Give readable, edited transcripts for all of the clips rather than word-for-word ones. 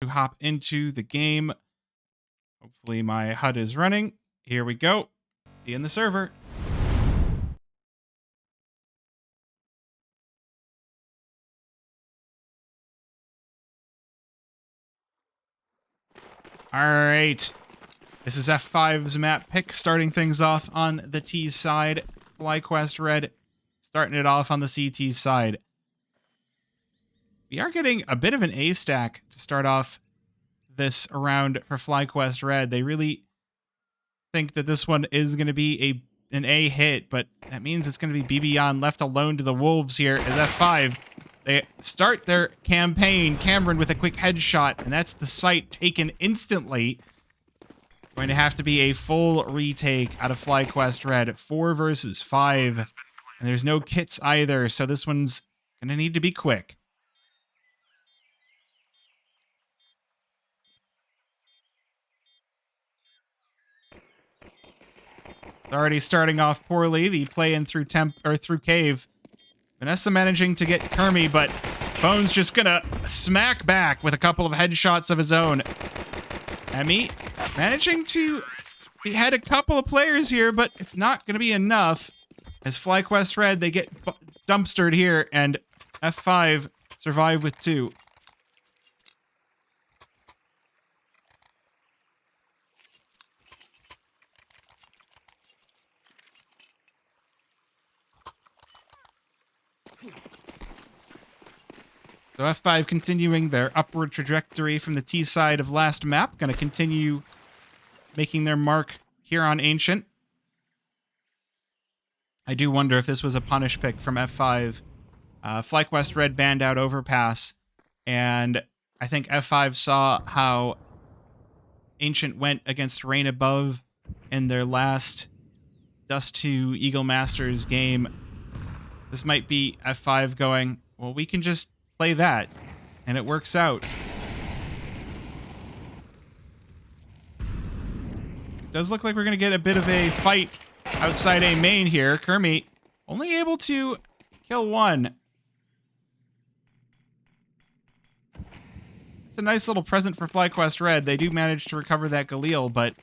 to hop into the game. Hopefully my HUD is running. Here we go. See you in the server. All right. This is F5's map pick, starting things off on the T side. Flyquest Red starting it off on the CT side. We are getting a bit of an A stack to start off this round for Flyquest Red. They really think that this one is going to be an A hit, but that means it's going to be BB left alone to the Wolves here as F5. They start their campaign. Cameron with a quick headshot, and that's the site taken instantly. Going to have to be a full retake out of Flyquest Red. 4 versus 5. And there's no kits either, so this one's going to need to be quick. Already starting off poorly. The play in through through cave. Vanessa managing to get Kermie, but Bones just gonna smack back with a couple of headshots of his own. Emmy managing to behead a couple of players here, but it's not gonna be enough. As Flyquest Red, they get dumpstered here, and F5 survive with 2. So F5 continuing their upward trajectory from the T side of last map. Going to continue making their mark here on Ancient. I do wonder if this was a punish pick from F5. Flyquest Red banned out Overpass. And I think F5 saw how Ancient went against Rain Above in their last Dust2 Eagle Masters game. This might be F5 going, well, we can just play that, and it works out. Does look like we're going to get a bit of a fight outside A main here. Kermie only able to kill 1. It's a nice little present for Flyquest Red. They do manage to recover that Galil, but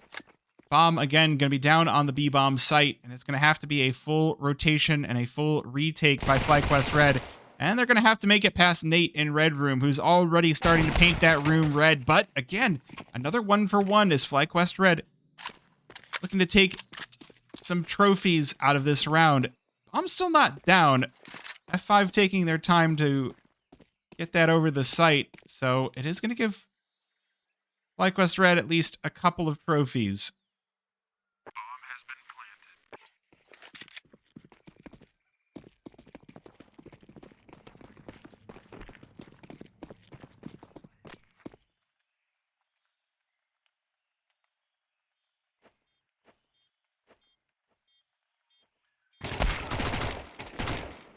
bomb again going to be down on the B-bomb site, and it's going to have to be a full rotation and a full retake by Flyquest Red. And they're going to have to make it past Nate in Red Room, who's already starting to paint that room red. But again, another 1-for-1 is Flyquest Red looking to take some trophies out of this round. I'm still not down. F5 taking their time to get that over the site. So it is going to give Flyquest Red at least a couple of trophies.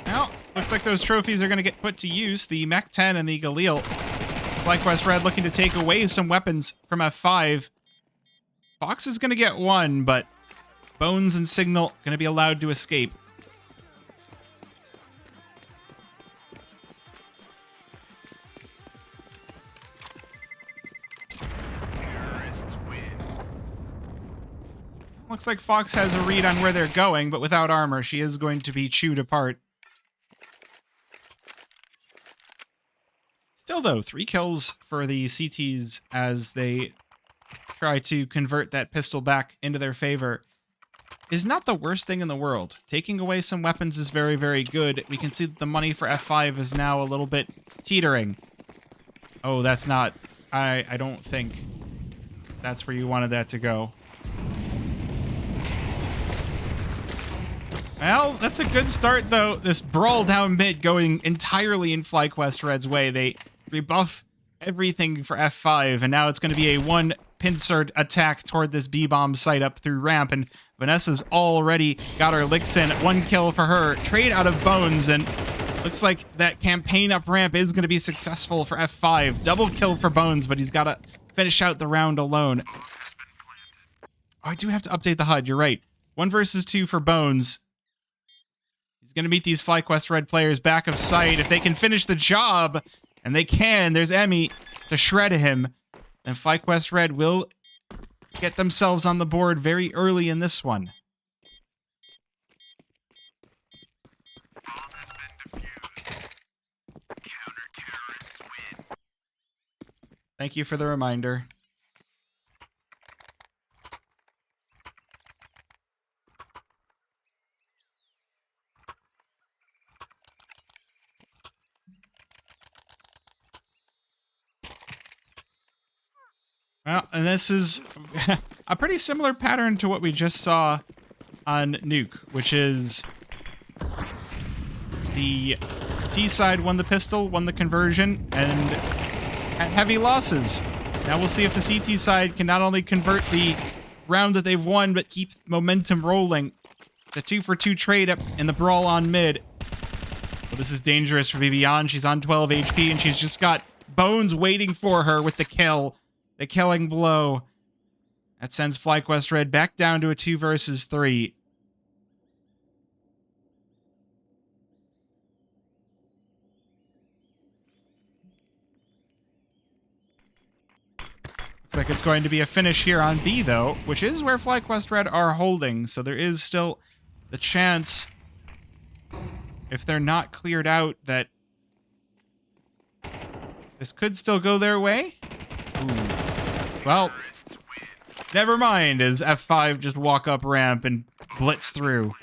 Well, looks like those trophies are going to get put to use. The Mech 10 and the Galil. Flyquest Red looking to take away some weapons from F5. Fox is going to get 1, but Bones and Signal going to be allowed to escape. Looks like Fox has a read on where they're going, but without armor, she is going to be chewed apart. Still, though, 3 kills for the CTs as they try to convert that pistol back into their favor is not the worst thing in the world. Taking away some weapons is very, very good. We can see that the money for F5 is now a little bit teetering. Oh, that's not... I don't think that's where you wanted that to go. Well, that's a good start, though. This brawl down mid going entirely in Flyquest Red's way. They rebuff everything for F5, and now it's going to be a 1 pincer attack toward this B-bomb site up through ramp, and Vanessa's already got her licks in. 1 kill for her. Trade out of Bones, and looks like that campaign up ramp is going to be successful for F5. Double kill for Bones, but he's got to finish out the round alone. Oh, I do have to update the HUD. You're right. 1 versus 2 for Bones. He's going to meet these Flyquest Red players back of sight. If they can finish the job, And they can. There's Emmy to shred him. And Flyquest Red will get themselves on the board very early in this one. Thank you for the reminder. Well, and this is a pretty similar pattern to what we just saw on Nuke, which is the T side won the pistol, won the conversion, and had heavy losses. Now we'll see if the CT side can not only convert the round that they've won, but keep momentum rolling. The 2-for-2 trade up in the brawl on mid. Well, this is dangerous for Vivian. She's on 12 HP, and she's just got Bones waiting for her with the kill. The killing blow. That sends Flyquest Red back down to a 2 versus 3. Looks like it's going to be a finish here on B, though, which is where Flyquest Red are holding, so there is still the chance, if they're not cleared out, that this could still go their way. Ooh. Well, never mind, as F5 just walk up ramp and blitz through.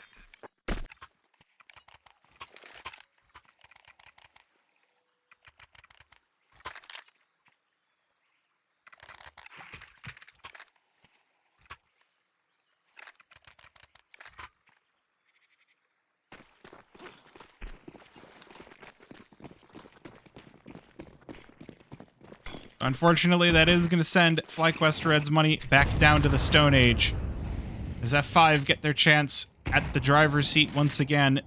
Unfortunately, that is going to send Flyquest Red's money back down to the Stone Age. As F5 get their chance at the driver's seat once again.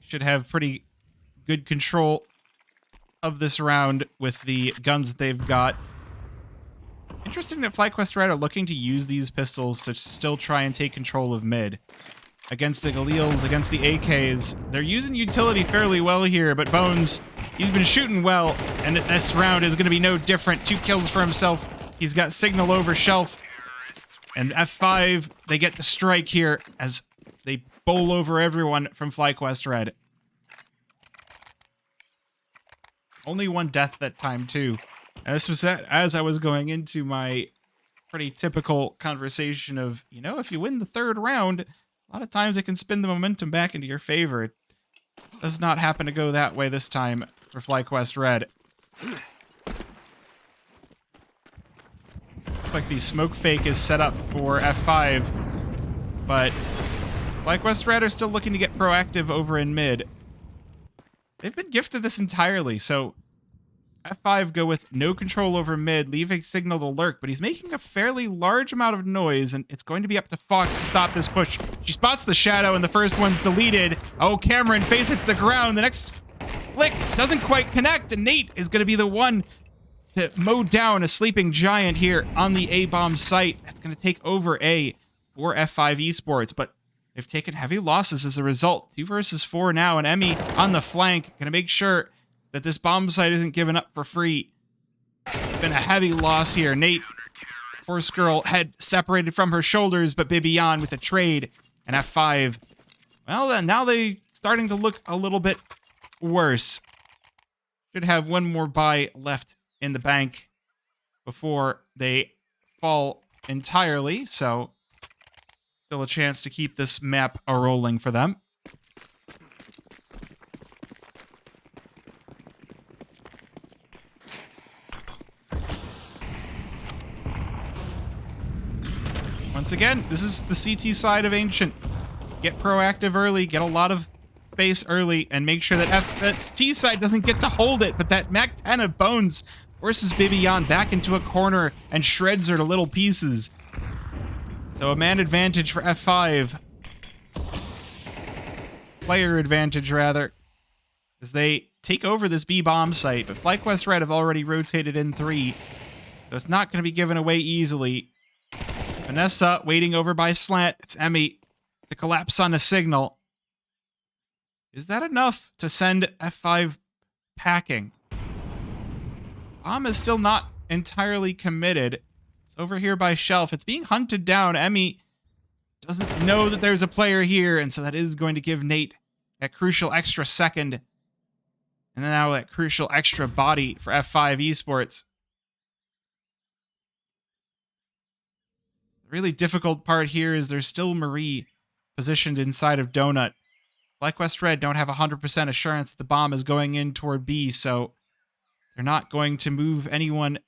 Should have pretty good control of this round with the guns that they've got. Interesting that Flyquest Red are looking to use these pistols to still try and take control of mid. Against the Galils, against the AKs. They're using utility fairly well here, but Bones, he's been shooting well, and this round is going to be no different. 2 kills for himself. He's got signal over shelf. And F5, they get the strike here as they bowl over everyone from Flyquest Red. Only 1 death that time, too. And this was as I was going into my pretty typical conversation of, you know, if you win the 3rd round, a lot of times it can spin the momentum back into your favor. It does not happen to go that way this time for Flyquest Red. Looks like the smoke fake is set up for F5, but Flyquest Red are still looking to get proactive over in mid. They've been gifted this entirely, so F5 go with no control over mid, leaving signal to lurk, but he's making a fairly large amount of noise, and it's going to be up to Fox to stop this push. She spots the shadow, and the first one's deleted. Oh, Cameron face hits the ground. The next flick doesn't quite connect, and Nate is going to be the one to mow down a sleeping giant here on the A-bomb site. That's going to take over A for F5 Esports, but they've taken heavy losses as a result. 2 versus 4 now, and Emmy on the flank, going to make sure that this bomb site isn't given up for free. It's been a heavy loss here. Nate, horse girl, head separated from her shoulders, but Bibian with the trade. And F5, well, then now they starting to look a little bit worse. Should have 1 more buy left in the bank before they fall entirely. So still a chance to keep this map a-rolling for them. Once again, this is the CT side of Ancient. Get proactive early, get a lot of space early, and make sure that T side doesn't get to hold it, but that Mac 10 of Bones forces Bibian back into a corner and shreds her to little pieces. So a man advantage for F5. Player advantage, rather, as they take over this B bomb site, but Flyquest Red have already rotated in 3, so it's not going to be given away easily. Vanessa waiting over by slant. It's Emmy to collapse on a signal. Is that enough to send F5 packing. Bomb is still not entirely committed. It's over here by shelf. It's being hunted down. Emmy doesn't know that there's a player here, and so that is going to give Nate that crucial extra second. And then now that crucial extra body for F5 Esports. The really difficult part here is there's still Marie positioned inside of Donut. Flyquest Red don't have 100% assurance that the bomb is going in toward B, so they're not going to move anyone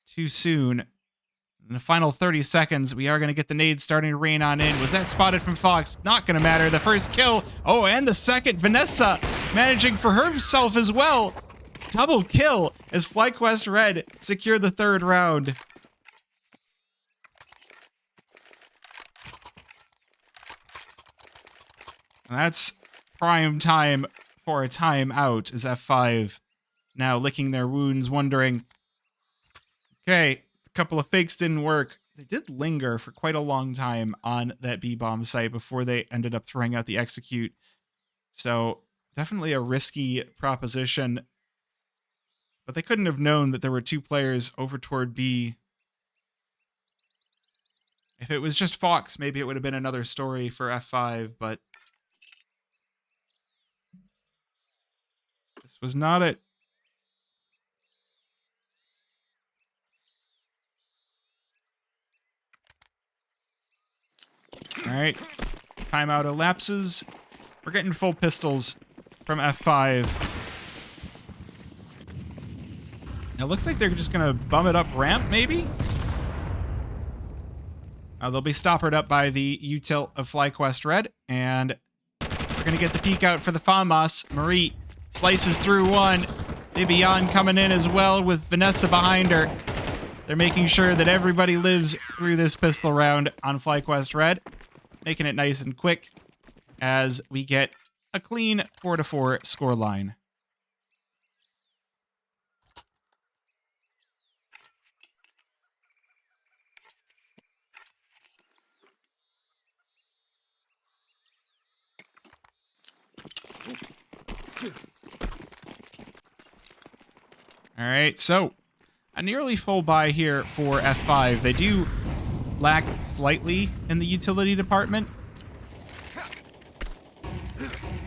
too soon. In the final 30 seconds, we are going to get the nades starting to rain on in. Was that spotted from Fox? Not going to matter. The first kill. Oh, and the second. Vanessa managing for herself as well. Double kill as Flyquest Red secure the third round. That's prime time for a timeout as F5 now licking their wounds, wondering, okay, a couple of fakes didn't work. They did linger for quite a long time on that B-bomb site before they ended up throwing out the execute. So definitely a risky proposition. But they couldn't have known that there were two players over toward B. If it was just Fox, maybe it would have been another story for F5, but this was not it. All right, timeout elapses. We're getting full pistols from F5. Now it looks like they're just gonna bum it up ramp, maybe? They'll be stoppered up by the util of Flyquest Red, and we're gonna get the peek out for the FAMAS. Marie slices through one. Bibian coming in as well with Vanessa behind her. They're making sure that everybody lives through this pistol round on Flyquest Red, making it nice and quick as we get a clean 4-4 scoreline. All right, so a nearly full buy here for F5. They do lack slightly in the utility department.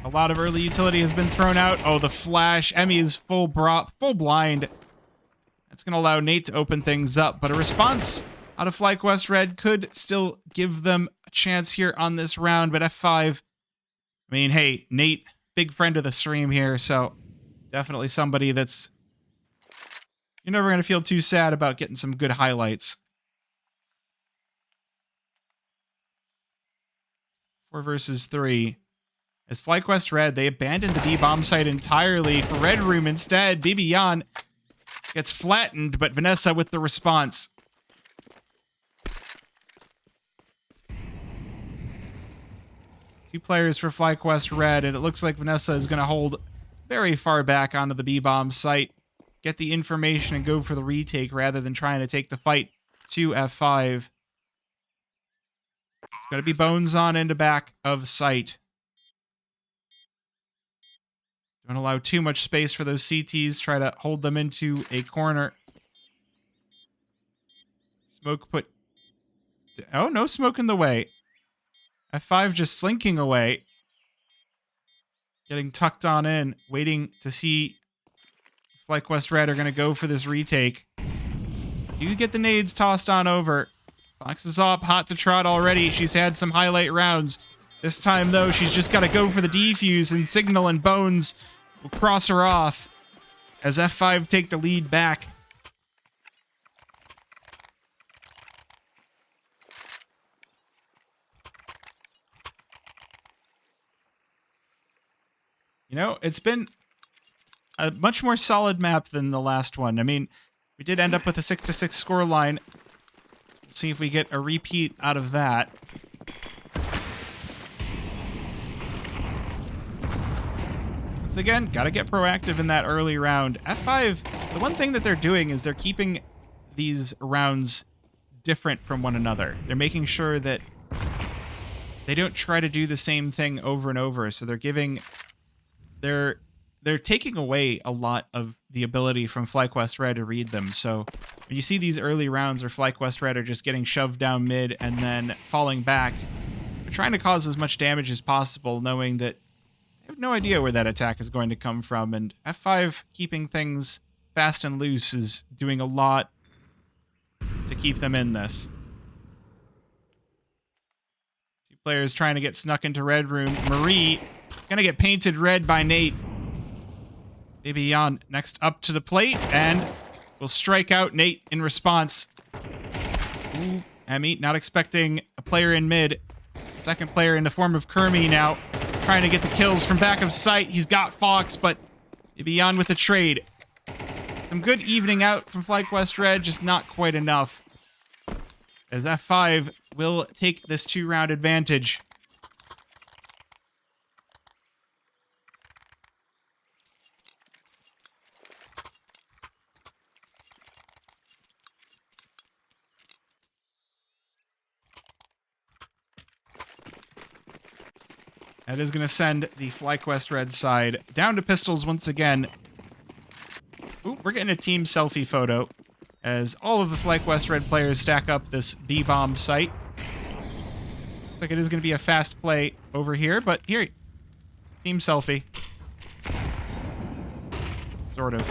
A lot of early utility has been thrown out. Oh, the flash. Emmy is full blind. That's going to allow Nate to open things up, but a response out of Flyquest Red could still give them a chance here on this round, but F5, I mean, hey, Nate, big friend of the stream here, so definitely somebody that's you're never going to feel too sad about getting some good highlights. 4 versus 3. As Flyquest Red, they abandoned the B-bomb site entirely for Red Room instead. Bibian gets flattened, but Vanessa with the response. Two players for Flyquest Red, and it looks like Vanessa is going to hold very far back onto the B-bomb site, get the information, and go for the retake rather than trying to take the fight to F5. It's going to be Bones on into back of sight. Don't allow too much space for those CTs. Try to hold them into a corner. Smoke put... Oh, no smoke in the way. F5 just slinking away. Getting tucked on in. Waiting to see if Flyquest Red are going to go for this retake. You get the nades tossed on over. Fox is up, hot to trot already. She's had some highlight rounds. This time, though, she's just got to go for the defuse, and Signal and Bones will cross her off as F5 take the lead back. You know, it's been a much more solid map than the last one. I mean, we did end up with a 6-6 scoreline. See if we get a repeat out of that. Once again, gotta get proactive in that early round. F5, the one thing that they're doing is they're keeping these rounds different from one another. They're making sure that they don't try to do the same thing over and over. So they're giving their they're taking away a lot of the ability from Flyquest Red to read them. So when you see these early rounds where Flyquest Red are just getting shoved down mid and then falling back, they're trying to cause as much damage as possible, knowing that they have no idea where that attack is going to come from. And F5 keeping things fast and loose is doing a lot to keep them in this. Two players trying to get snuck into red room. Marie gonna get painted red by Nate. Baby Jan next up to the plate and will strike out Nate in response. Ooh, Emmy not expecting a player in mid. Second player in the form of Kermie now trying to get the kills from back of sight. He's got Fox, but Baby Jan with the trade. Some good evening out from Flyquest Red, just not quite enough. As F5 will take this 2-round advantage. That is going to send the Flyquest Red side down to pistols once again. Ooh, we're getting a team selfie photo as all of the Flyquest Red players stack up this B-bomb site. Looks like it is going to be a fast play over here, but here, team selfie. Sort of.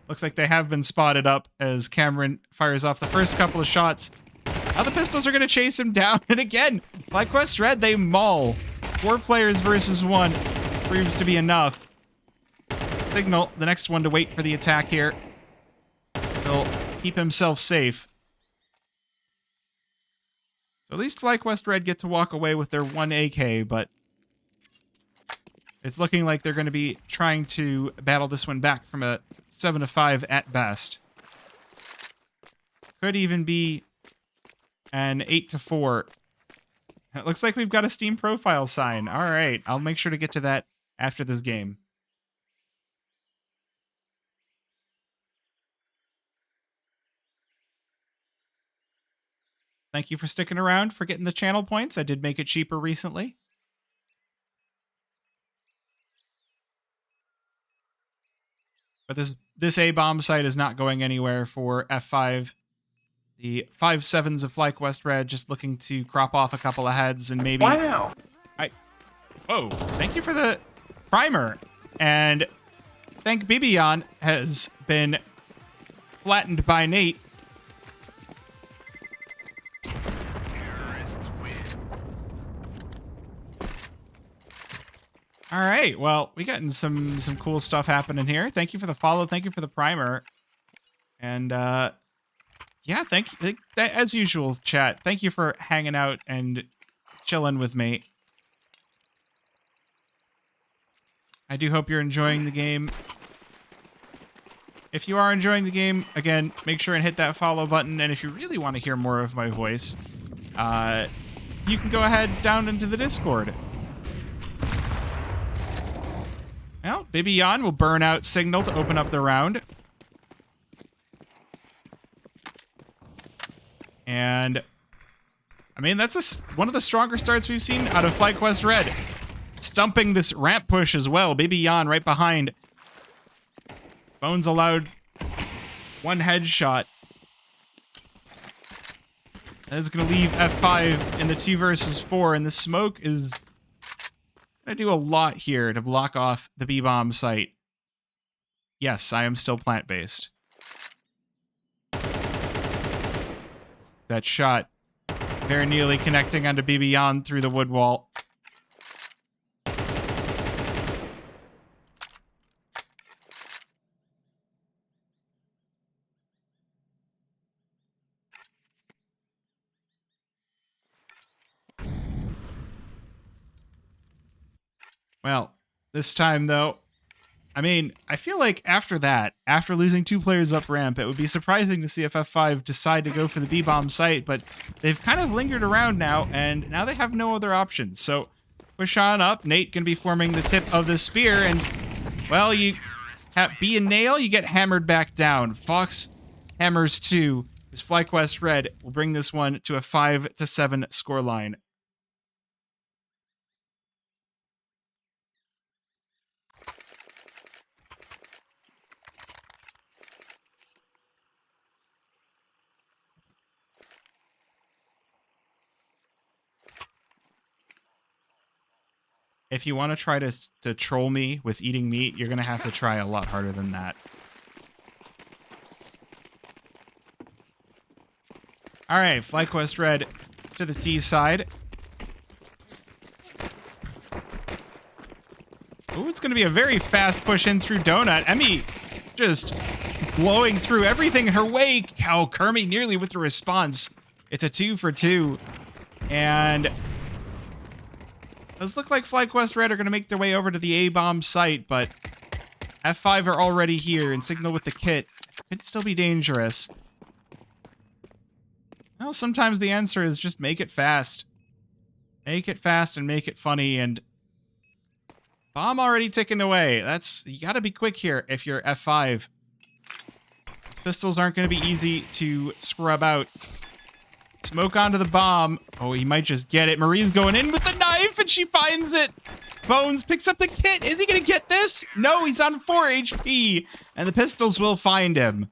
Looks like they have been spotted up as Cameron fires off the first couple of shots. Now the pistols are going to chase him down, and again, Flyquest Red, they maul. 4 players versus 1 proves to be enough. Signal, the next one to wait for the attack here. He'll keep himself safe. So at least Flyquest Red get to walk away with their 1 AK, but it's looking like they're going to be trying to battle this one back from a 7-5 at best. Could even be an 8-4. It looks like we've got a Steam profile sign. All right, I'll make sure to get to that after this game. Thank you for sticking around, for getting the channel points. I did make it cheaper recently. But this A-bomb site is not going anywhere for F5. The 5-7s of Flyquest Red just looking to crop off a couple of heads and maybe... Wow! Whoa, thank you for the primer. And thank Bibian has been flattened by Nate. All right, well, we gotten some cool stuff happening here. Thank you for the follow. Thank you for the primer. And yeah, thank you. As usual, chat. Thank you for hanging out and chilling with me. I do hope you're enjoying the game. If you are enjoying the game, again, make sure and hit that follow button. And if you really want to hear more of my voice, you can go ahead down into the Discord. Well, Baby Jan will burn out Signal to open up the round. And, I mean, that's one of the stronger starts we've seen out of Flyquest Red. Stumping this ramp push as well. Baby Jan right behind. Bones allowed 1 headshot. That is going to leave F5 in the 2 versus 4, and the smoke is going to do a lot here to block off the B-bomb site. Yes, I am still plant-based. That shot very nearly connecting onto BB Jan through the wood wall. Well, this time though, I mean, I feel like after that, after losing 2 players up ramp, it would be surprising to see if F5 decide to go for the B-bomb site, but they've kind of lingered around now, and now they have no other options. So, push on up. Nate can be forming the tip of the spear, and, well, you have B and Nail, you get hammered back down. Fox hammers 2. This Flyquest Red will bring this one to a 5-7 scoreline. if you want to try to troll me with eating meat, you're going to have to try a lot harder than that. All right, Flyquest Red to the T side. Ooh, it's going to be a very fast push in through Donut. Emmy just blowing through everything her way. How Kermie nearly with the response. It's a 2 for 2. And does look like Flyquest Red are going to make their way over to the A-bomb site, but F5 are already here, and Signal with the kit could still be dangerous. Well, sometimes the answer is just make it fast. Make it fast and make it funny, and bomb already ticking away. You gotta be quick here if you're F5. Pistols aren't gonna be easy to scrub out. Smoke onto the bomb. Oh, he might just get it. Marie's going in with the knife, and she finds it. Bones picks up the kit. Is he gonna get this? No, he's on 4 HP, and the pistols will find him.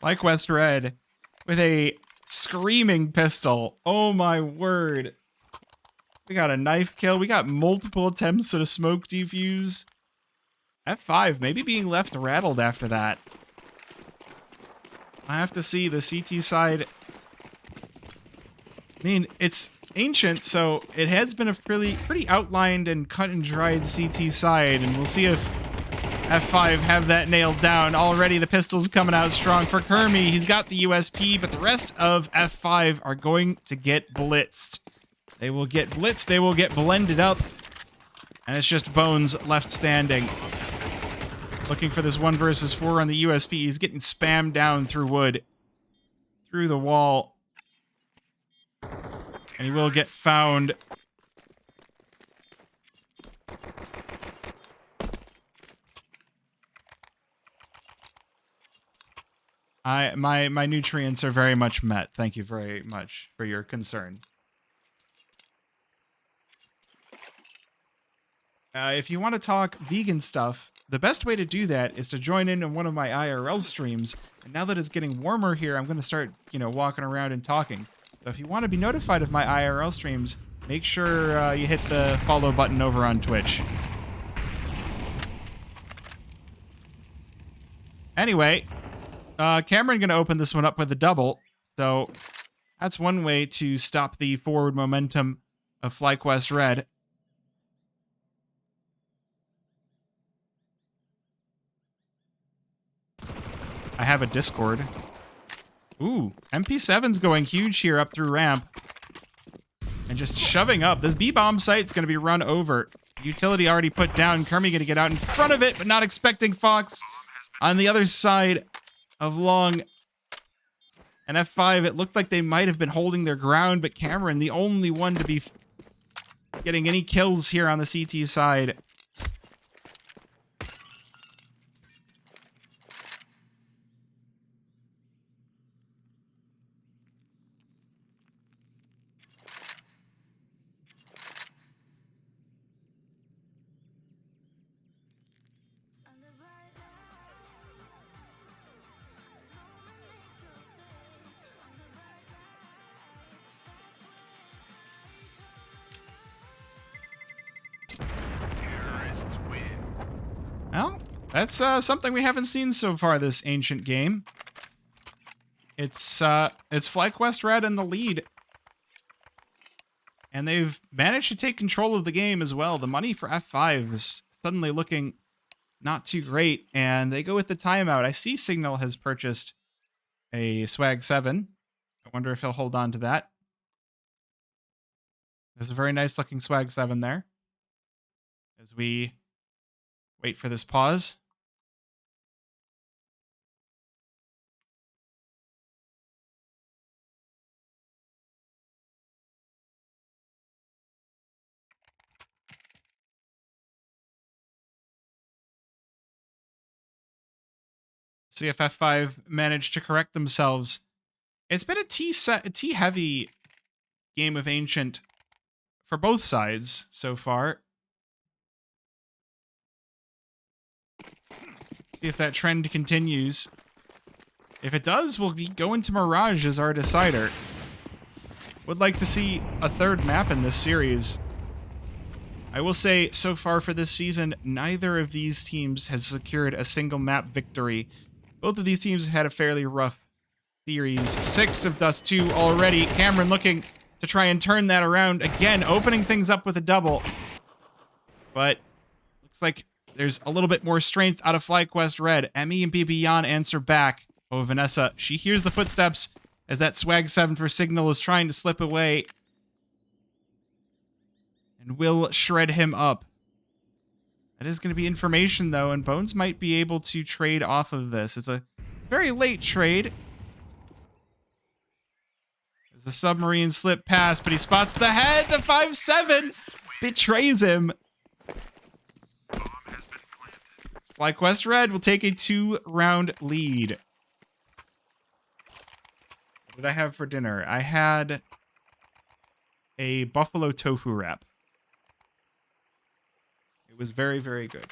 Flyquest Red with a screaming pistol. Oh my word. We got a knife kill. We got multiple attempts at a smoke defuse. F5 maybe being left rattled after that. I have to see the CT side. I mean, it's ancient, so it has been a pretty outlined and cut and dried CT side, and we'll see if F5 have that nailed down. Already the pistol's coming out strong for Kermie. He's got the USP, but the rest of F5 are going to get blitzed. They will get blitzed, they will get blended up, and it's just Bones left standing. Looking for this 1 versus 4 on the USP. He's getting spammed down through wood, through the wall, and he will get found. My nutrients are very much met. Thank you very much for your concern. If you want to talk vegan stuff, the best way to do that is to join in one of my IRL streams. And now that it's getting warmer here, I'm going to start, walking around and talking. So if you want to be notified of my IRL streams, make sure you hit the follow button over on Twitch. Anyway, Cameron going to open this one up with a double. So that's one way to stop the forward momentum of Flyquest Red. I have a Discord. Ooh, MP7's going huge here up through ramp. And just shoving up. This B-bomb site's going to be run over. Utility already put down. Kermie going to get out in front of it, but not expecting Fox on the other side of Long. And F5, it looked like they might have been holding their ground, but Cameron, the only one to be getting any kills here on the CT side. Well, that's something we haven't seen so far this ancient game. It's Flyquest Red in the lead. And they've managed to take control of the game as well. The money for F5 is suddenly looking not too great, and they go with the timeout. I see Signal has purchased a Swag 7. I wonder if he'll hold on to that. There's a very nice looking Swag 7 there. As we wait for this pause. See if F5 managed to correct themselves. It's been a T-heavy game of Ancient for both sides so far. See if that trend continues. If it does, we'll be going to Mirage as our decider. Would like to see a third map in this series. I will say, so far for this season, neither of these teams has secured a single map victory. Both of these teams had a fairly rough series. 6 of Dust2 already. Cameron looking to try and turn that around again, opening things up with a double. But looks like there's a little bit more strength out of Flyquest Red. Emmy and BB answer back. Oh, Vanessa, she hears the footsteps as that swag 7 for Signal is trying to slip away. And will shred him up. That is going to be information, though, and Bones might be able to trade off of this. It's a very late trade. There's a submarine slip past, but he spots the head. The 5-7 betrays him. Flyquest Red will take a 2-round lead. What did I have for dinner? I had a buffalo tofu wrap. It was very, very good.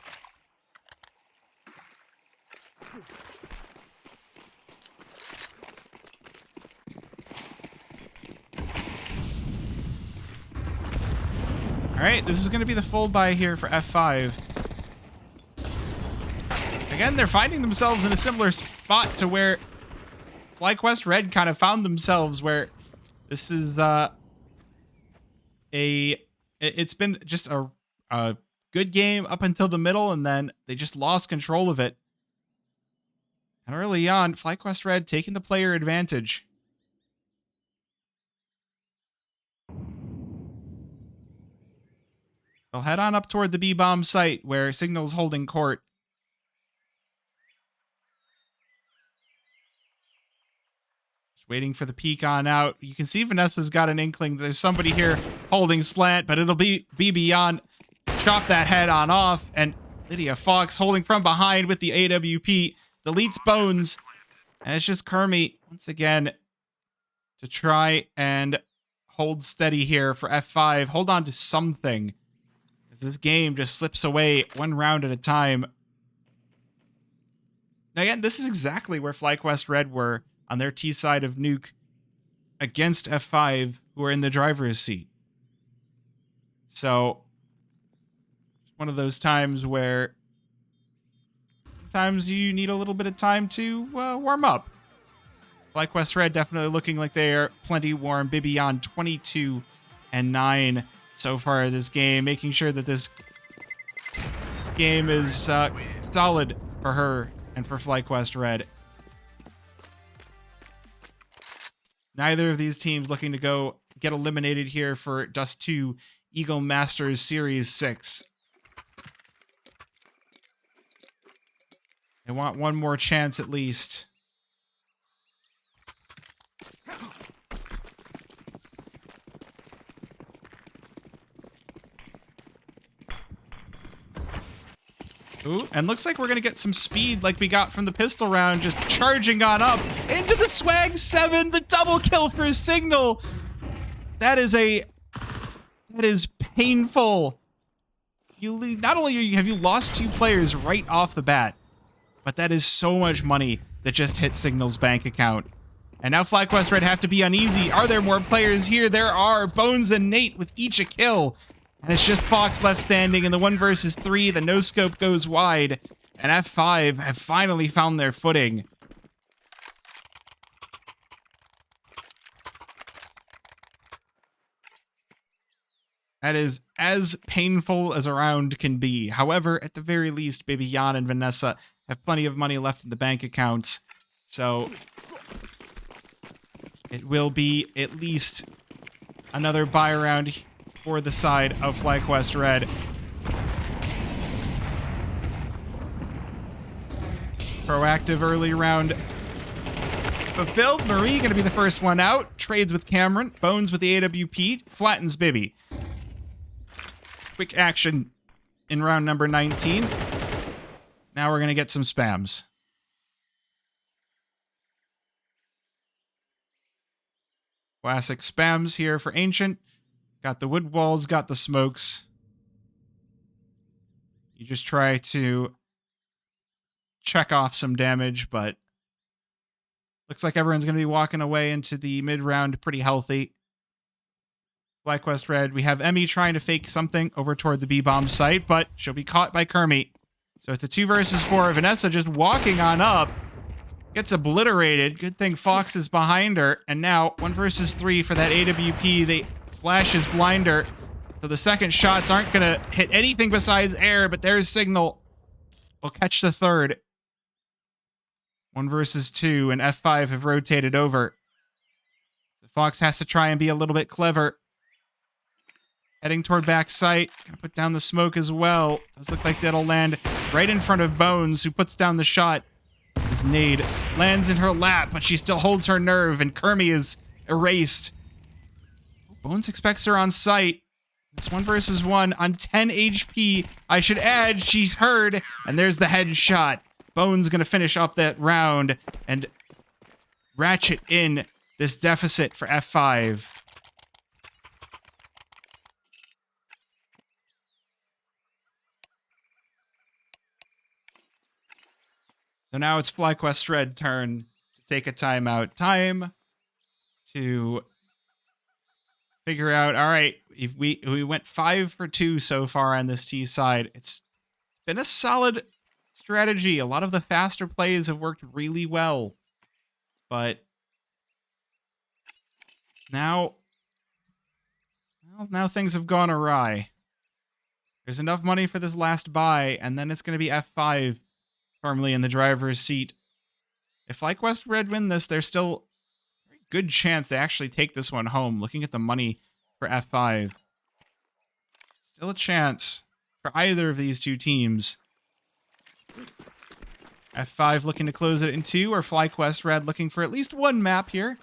All right, this is going to be the full buy here for F5. Again, they're finding themselves in a similar spot to where Flyquest Red kind of found themselves, where this is it's been just a good game up until the middle, and then they just lost control of it. And early on, Flyquest Red taking the player advantage. They'll head on up toward the B-bomb site where Signal's holding court. Just waiting for the peek on out. You can see Vanessa's got an inkling. There's somebody here holding slant, but it'll be beyond. Chop that head on off, and Lydia Fox holding from behind with the AWP. Deletes Bones, and it's just Kermie once again to try and hold steady here for F5. Hold on to something, as this game just slips away one round at a time. Now again, this is exactly where Flyquest Red were on their T side of Nuke against F5, who are in the driver's seat. So one of those times where sometimes you need a little bit of time to warm up. Flyquest Red definitely looking like they are plenty warm. Bibian 22-9 so far this game, making sure that this game is solid for her and for Flyquest Red. Neither of these teams looking to go get eliminated here for Dust2 Eagle Masters Series 6. They want one more chance at least. Ooh, and looks like we're going to get some speed like we got from the pistol round, just charging on up into the swag 7, the double kill for Signal. That is painful. Not only have you lost 2 players right off the bat, but that is so much money that just hit Signal's bank account. And now Flyquest Red have to be uneasy. Are there more players here? There are. Bones and Nate with each a kill. And it's just Fox left standing in the 1 versus 3. The no-scope goes wide. And F5 have finally found their footing. That is as painful as a round can be. However, at the very least, Baby Jan and Vanessa have plenty of money left in the bank accounts. So it will be at least another buy round for the side of Flyquest Red. Proactive early round fulfilled. Marie going to be the first one out. Trades with Cameron. Bones with the AWP. Flattens Bibby. Quick action in round number 19. Now we're going to get some spams. Classic spams here for Ancient. Got the wood walls, got the smokes. You just try to check off some damage, but Looks like everyone's going to be walking away into the mid-round pretty healthy. Flyquest Red, we have Emmy trying to fake something over toward the B-bomb site, but she'll be caught by Kermie. So it's a 2 versus 4. Vanessa just walking on up. Gets obliterated. Good thing Fox is behind her. And now 1 versus 3 for that AWP. They flash his blinder. So the second shots aren't going to hit anything besides air, but there's Signal. We'll catch the third. 1 versus 2, and F5 have rotated over. Fox has to try and be a little bit clever. Heading toward back sight. Gonna put down the smoke as well. Does look like that'll land right in front of Bones, who puts down the shot. His nade lands in her lap, but she still holds her nerve, and Kermie is erased. Bones expects her on sight. It's 1 versus 1 on 10 HP. I should add, she's heard, and there's the headshot. Bones gonna finish off that round and ratchet in this deficit for F5. So now it's Flyquest Red turn to take a timeout. Time to figure out, all right, if we went 5 for 2 so far on this T side. It's been a solid strategy. A lot of the faster plays have worked really well. But now things have gone awry. There's enough money for this last buy, and then it's going to be F5 firmly in the driver's seat. If Flyquest Red win this, there's still a very good chance they actually take this one home. Looking at the money for F5. Still a chance for either of these two teams. F5 looking to close it in 2, or Flyquest Red looking for at least 1 map here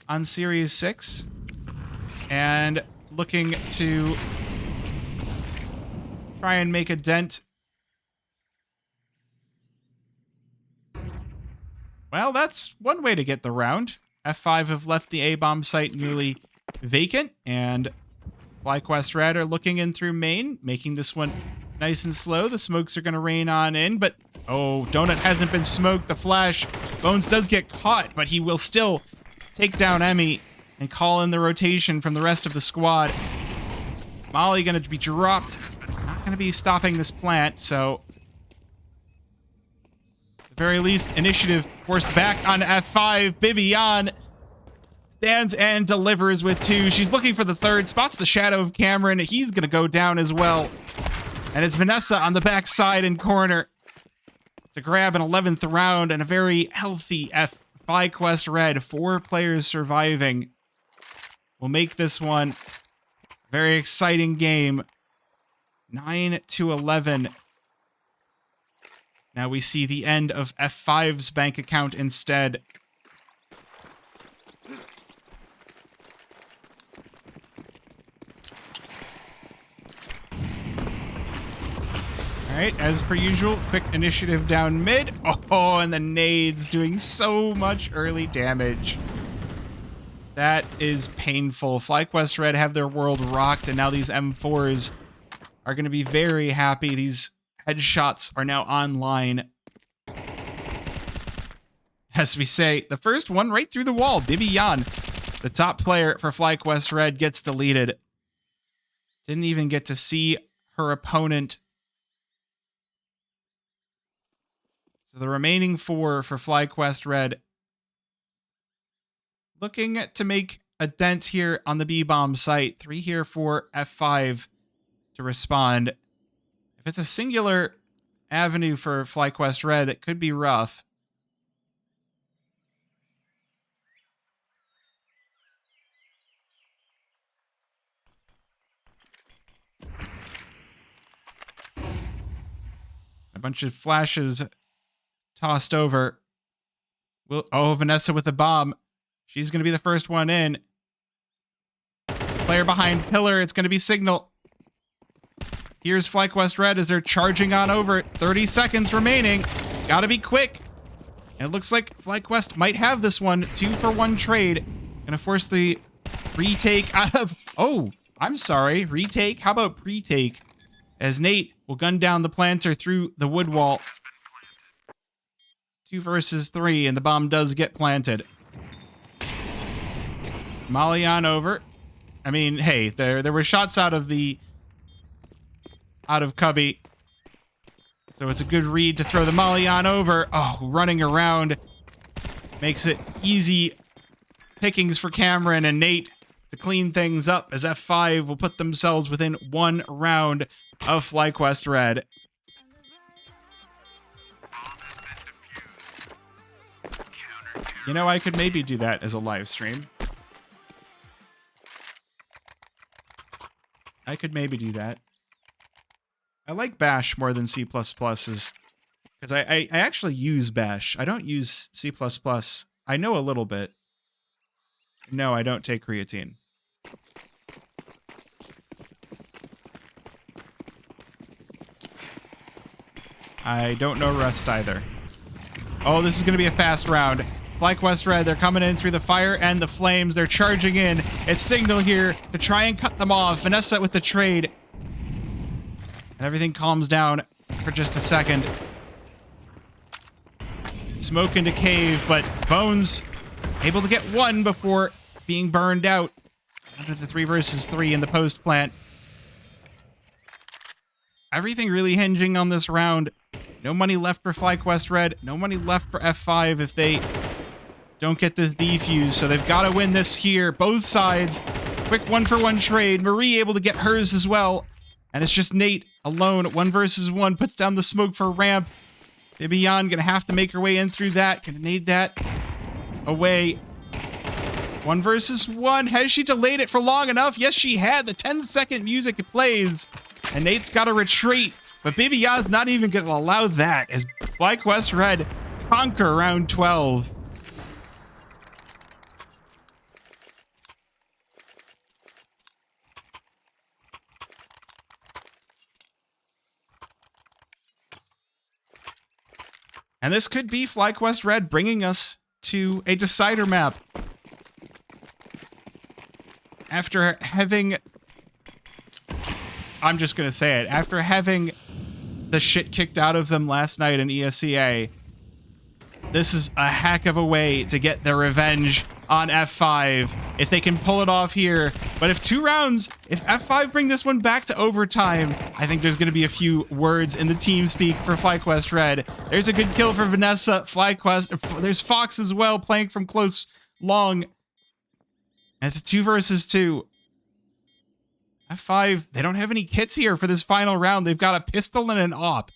on Series 6. And looking to try and make a dent. Well, that's one way to get the round. F5 have left the A-bomb site nearly vacant, and Flyquest Red are looking in through main, making this one nice and slow. The smokes are going to rain on in, but oh, Donut hasn't been smoked. The flash. Bones does get caught, but he will still take down Emmy and call in the rotation from the rest of the squad. Molly going to be dropped. Not going to be stopping this plant, so at the very least, initiative forced back on F5. Bibian stands and delivers with 2. She's looking for the third. Spots the shadow of Cameron. He's going to go down as well. And it's Vanessa on the backside and corner to grab an 11th round and a very healthy Flyquest Red. 4 players surviving will make this one a very exciting game. 9-11. Now we see the end of F5's bank account instead. All right, as per usual, quick initiative down mid. Oh, and the nades doing so much early damage. That is painful. Flyquest Red have their world rocked, and now these M4s are going to be very happy. These headshots are now online. As we say, the first one right through the wall. Bibian, the top player for Flyquest Red, gets deleted. Didn't even get to see her opponent. So the remaining 4 for Flyquest Red looking to make a dent here on the B-bomb site. 3 here for F5 to respond. If it's a singular avenue for Flyquest Red, it could be rough. A bunch of flashes tossed over. Oh, Vanessa with the bomb. She's going to be the first one in. Player behind pillar. It's going to be Signal. Here's Flyquest Red as they're charging on over. 30 seconds remaining. Gotta be quick. And it looks like Flyquest might have this one. 2-for-1 trade. Gonna force the retake out of... Oh, I'm sorry. Retake? How about pre-take? As Nate will gun down the planter through the wood wall 2 versus 3, and the bomb does get planted. Molly on over. I mean, hey, there were shots out of Cubby. So it's a good read to throw the Molly on over. Oh, running around makes it easy pickings for Cameron and Nate to clean things up as F5 will put themselves within 1 round of Flyquest Red. You know, I could maybe do that as a live stream. I could maybe do that. I like Bash more than C++'s because I actually use Bash. I don't use C++. I know a little bit. No, I don't take creatine. I don't know Rust either. Oh, this is going to be a fast round. Flyquest Red, they're coming in through the fire and the flames. They're charging in. It's Signal here to try and cut them off. Vanessa with the trade. And everything calms down for just a second. Smoke into cave, but Bones able to get 1 before being burned out. Under the 3 versus 3 in the post plant. Everything really hinging on this round. No money left for Flyquest Red. No money left for F5 if they don't get this defuse. So they've got to win this here. Both sides. Quick 1-for-1 trade. Marie able to get hers as well. And it's just Nate alone. 1 versus 1. Puts down the smoke for ramp. Bibian gonna have to make her way in through that. Gonna need that away. 1 versus 1. Has she delayed it for long enough? Yes, she had. The 10-second music plays. And Nate's got to retreat. But Bibian's not even going to allow that as Flyquest Red conquer round 12. And this could be Flyquest Red bringing us to a decider map. After having... I'm just going to say it. After having the shit kicked out of them last night in ESEA, this is a heck of a way to get their revenge on F5 if they can pull it off here. But if F5 bring this one back to overtime, I think there's going to be a few words in the team speak for Flyquest Red. There's a good kill for Vanessa. Flyquest. There's Fox as well playing from close long. And it's a 2 versus 2. F5, they don't have any kits here for this final round. They've got a pistol and an op.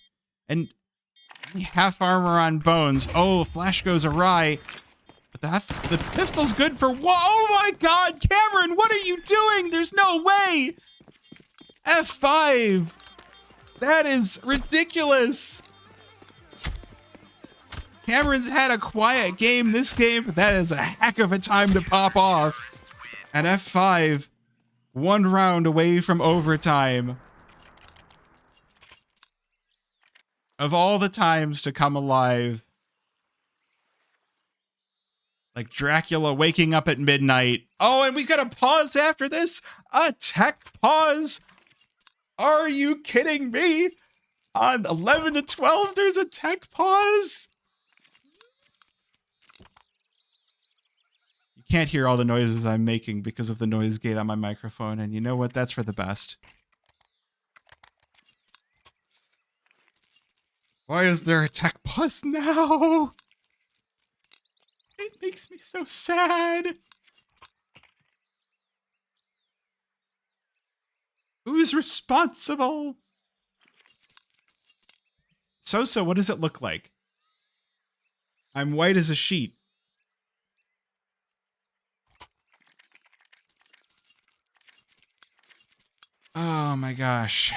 And half armor on Bones. Oh, flash goes awry. But the pistol's good for... Whoa, oh my god, Cameron, what are you doing? There's no way. F5. That is ridiculous. Cameron's had a quiet game this game, but that is a heck of a time to pop off. And F5... 1 round away from overtime. Of all the times to come alive. Like Dracula waking up at midnight. Oh, and we got a pause after this? A tech pause? Are you kidding me? On 11 to 12, there's a tech pause? Can't hear all the noises I'm making because of the noise gate on my microphone, and you know what? That's for the best. Why is there a tech pause now? It makes me so sad. Who's responsible? Sosa, what does it look like? I'm white as a sheet. Oh my gosh.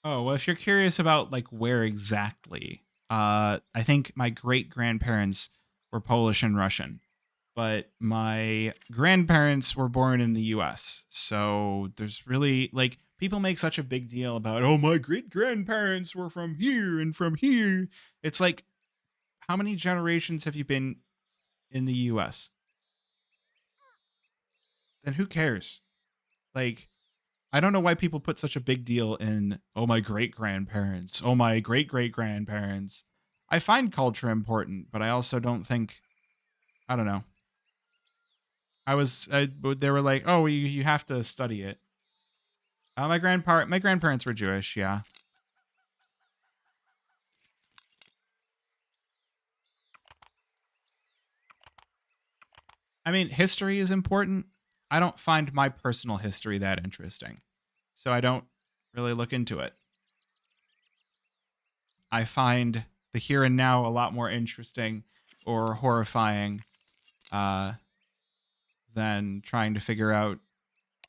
Oh, well, if you're curious about like where exactly, I think my great-grandparents were Polish and Russian, but my grandparents were born in the US. So there's really like people make such a big deal about, oh, my great-grandparents were from here and from here. It's like, how many generations have you been in the US? Then who cares? Like, I don't know why people put such a big deal in, oh, my great-grandparents, oh, my great-great-grandparents. I find culture important, but I also don't think, I don't know. They were like, oh, you have to study it. My grandparents were Jewish, yeah. I mean, history is important. I don't find my personal history that interesting, so I don't really look into it. I find the here and now a lot more interesting or horrifying than trying to figure out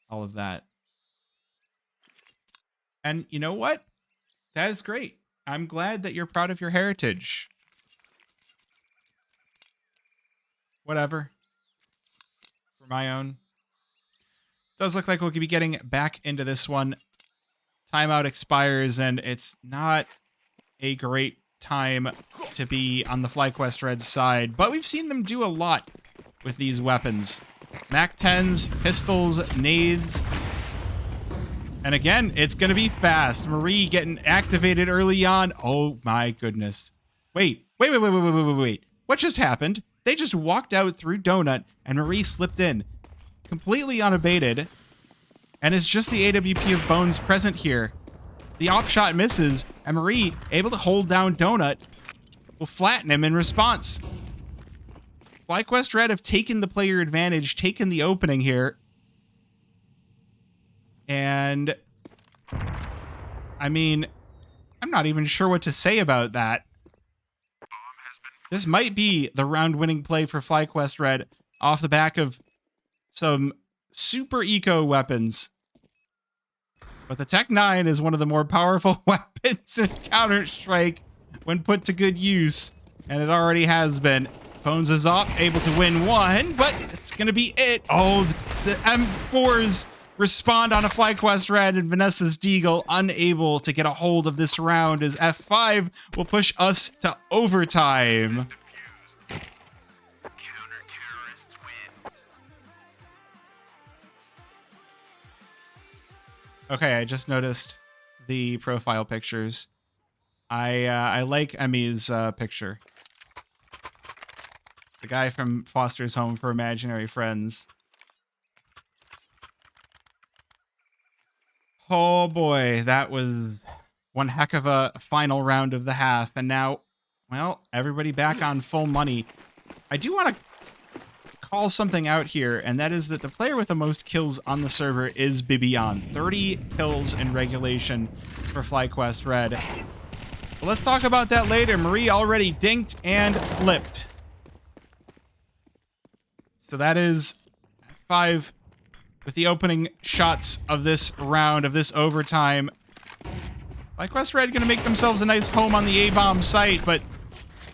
all of that. And you know what? That is great. I'm glad that you're proud of your heritage. Whatever. For my own. Does look like we'll be getting back into this one. Timeout expires, and it's not a great time to be on the Flyquest Red side, but we've seen them do a lot with these weapons. MAC-10s, pistols, nades. And again, it's going to be fast. Marie getting activated early on. Oh my goodness. Wait. What just happened? They just walked out through Donut, and Marie slipped in. Completely unabated. And it's just the AWP of Bones present here. The op shot misses, and Marie, able to hold down Donut, will flatten him in response. Flyquest Red have taken the player advantage, taken the opening here. And, I mean, I'm not even sure what to say about that. This might be the round-winning play for Flyquest Red off the back of some super eco weapons. But the Tech 9 is one of the more powerful weapons in Counter-Strike when put to good use, and it already has been. Bones is up, able to win one, but it's going to be it. Oh, the M4s respond on a Flyquest Red, and Vanessa's Deagle unable to get a hold of this round as F5 will push us to overtime. Okay, I just noticed the profile pictures. I like Emmy's picture. The guy from Foster's Home for Imaginary Friends. Oh boy, that was one heck of a final round of the half. And now, well, everybody back on full money. I do want to call something out here, and that is that the player with the most kills on the server is Bibian. 30 kills in regulation for Flyquest Red. But let's talk about that later. Marie already dinked and flipped. So that is 5 with the opening shots of this round, of this overtime. Flyquest Red going to make themselves a nice home on the A-bomb site, but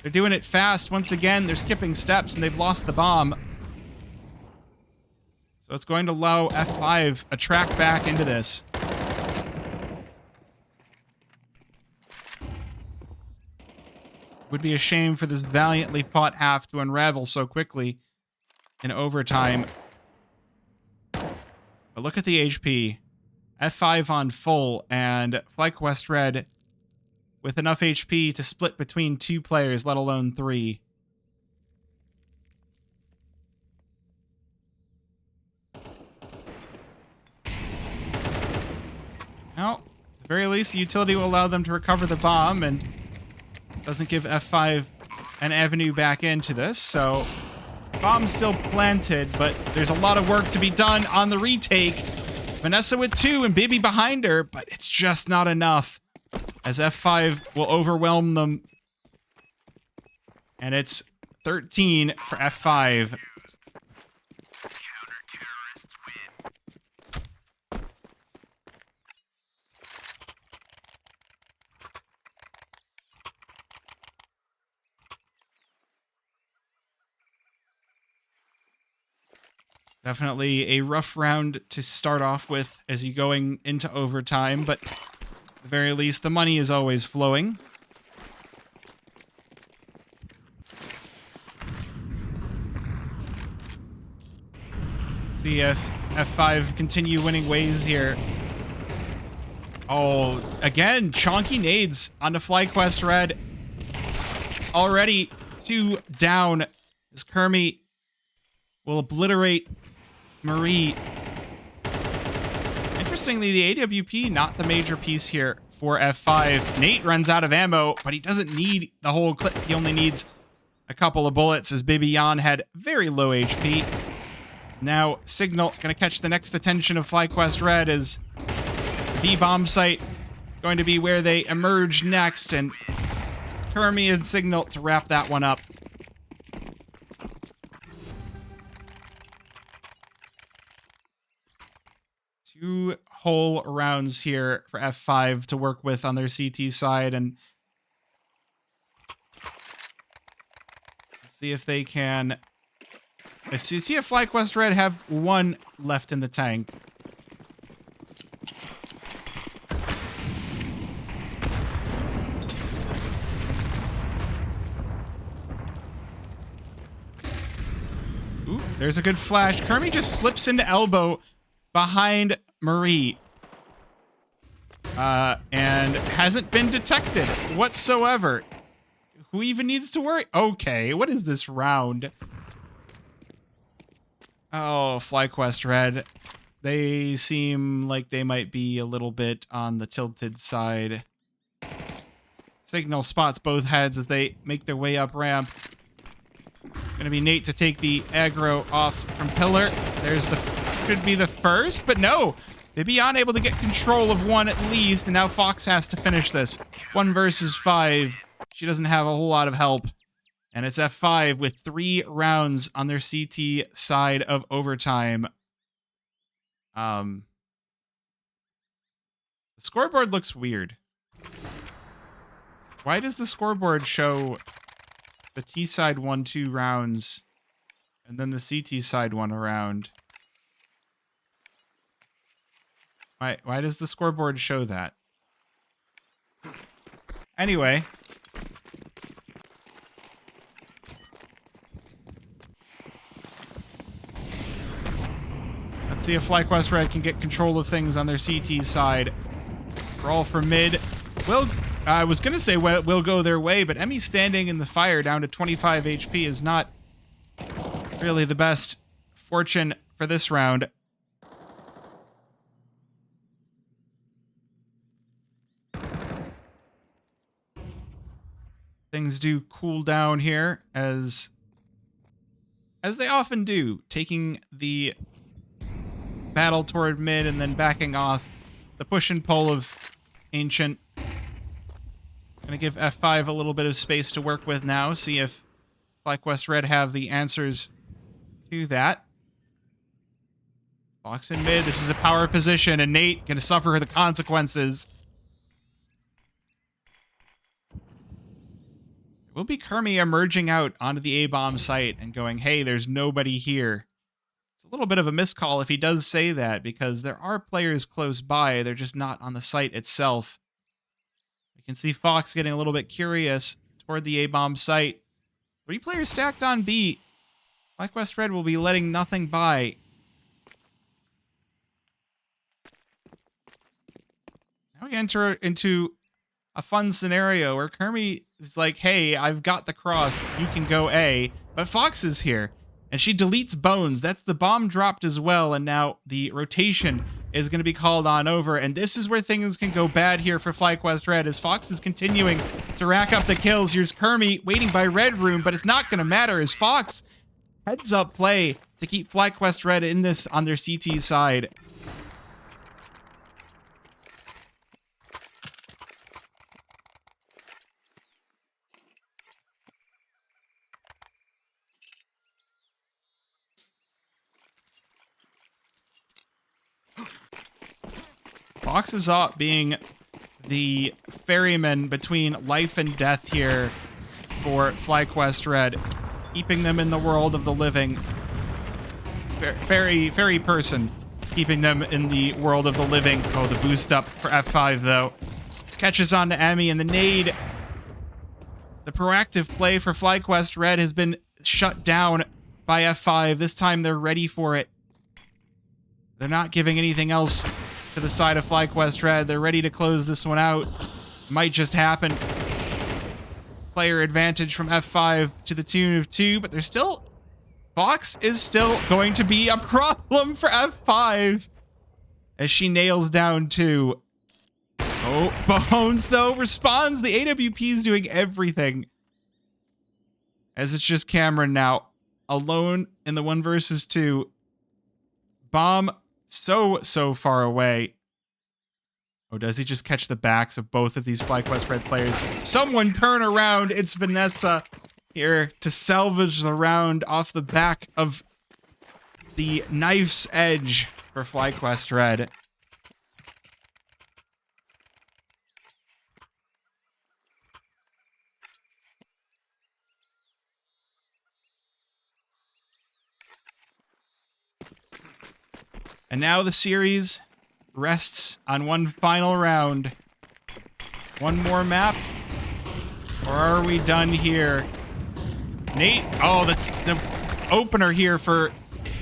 they're doing it fast. Once again, they're skipping steps, and they've lost the bomb. So it's going to allow F5 a track back into this. Would be a shame for this valiantly fought half to unravel so quickly in overtime. But look at the HP. F5 on full, and Flyquest Red with enough HP to split between 2 players, let alone 3. Well, at the very least, the utility will allow them to recover the bomb and doesn't give F5 an avenue back into this, so bomb's still planted, but there's a lot of work to be done on the retake. Vanessa with 2 and Bibi behind her, but it's just not enough as F5 will overwhelm them. And it's 13 for F5. Definitely a rough round to start off with as you're going into overtime, but at the very least, the money is always flowing. See if F5 continue winning ways here. Oh, again, chonky nades onto Flyquest Red. Already 2 down as Kermie will obliterate Marie. Interestingly, the AWP not the major piece here for F5. Nate runs out of ammo, but he doesn't need the whole clip. He only needs a couple of bullets as Baby Yan had very low HP. Now, Signal going to catch the next attention of Flyquest Red as the bomb site going to be where they emerge next, and Kermie and Signal to wrap that one up. Two whole rounds here for F5 to work with on their CT side, and see if they can. See if Flyquest Red have 1 left in the tank. Ooh, there's a good flash. Kermie just slips into elbow behind Marie. And hasn't been detected whatsoever. Who even needs to worry? Okay, what is this round? Oh, Flyquest Red. They seem like they might be a little bit on the tilted side. Signal spots both heads as they make their way up ramp. Gonna be Nate to take the aggro off from Pillar. There's the, should be the first, but no. Baby unable to get control of 1 at least, and now Fox has to finish this. 1 versus 5. She doesn't have a whole lot of help. And it's F5 with 3 rounds on their CT side of overtime. The scoreboard looks weird. Why does the scoreboard show the T side 1 2 rounds and then the CT side 1 round? Why does the scoreboard show that? Anyway. Let's see if Flyquest Red can get control of things on their CT side. Brawl for mid. I was going to say will go their way, but Emmy standing in the fire down to 25 HP is not really the best fortune for this round. Things do cool down here as they often do, taking the battle toward mid and then backing off. The push and pull of Ancient. Gonna give F5 a little bit of space to work with now, see if Flyquest Red have the answers to that. Fox in mid, this is a power position, and Nate gonna suffer the consequences. Will be Kermie emerging out onto the A-bomb site and going, hey, there's nobody here. It's a little bit of a miscall if he does say that, because there are players close by, they're just not on the site itself. We can see Fox getting a little bit curious toward the A-bomb site. 3 players stacked on B. Flyquest Red will be letting nothing by. Now we enter into a fun scenario where Kermie is like, hey, I've got the cross, you can go A, but Fox is here, and she deletes Bones. That's the bomb dropped as well, and now the rotation is going to be called on over, and this is where things can go bad here for Flyquest Red, as Fox is continuing to rack up the kills. Here's Kermie waiting by Red Room, but it's not going to matter as Fox heads up play to keep Flyquest Red in this on their CT side. Fox is up being the ferryman between life and death here for Flyquest Red, keeping them in the world of the living. Ferry person, keeping them in the world of the living. Oh, the boost up for F5 though. Catches on to Emmy, and the nade. The proactive play for Flyquest Red has been shut down by F5. This time they're ready for it. They're not giving anything else to the side of Flyquest Red. They're ready to close this one out. Might just happen. Player advantage from F5 to the tune of 2, but there's still... Fox is still going to be a problem for F5 as she nails down 2. Oh, Bones, though, responds. The AWP is doing everything. As it's just Cameron now, alone in the 1 versus 2. Bomb so far away. Oh, does he just catch the backs of both of these Flyquest Red players? Someone turn around. It's Vanessa here to salvage the round off the back of the knife's edge for Flyquest Red. And now the series rests on one final round. One more map? Or are we done here? Nate, oh, the opener here for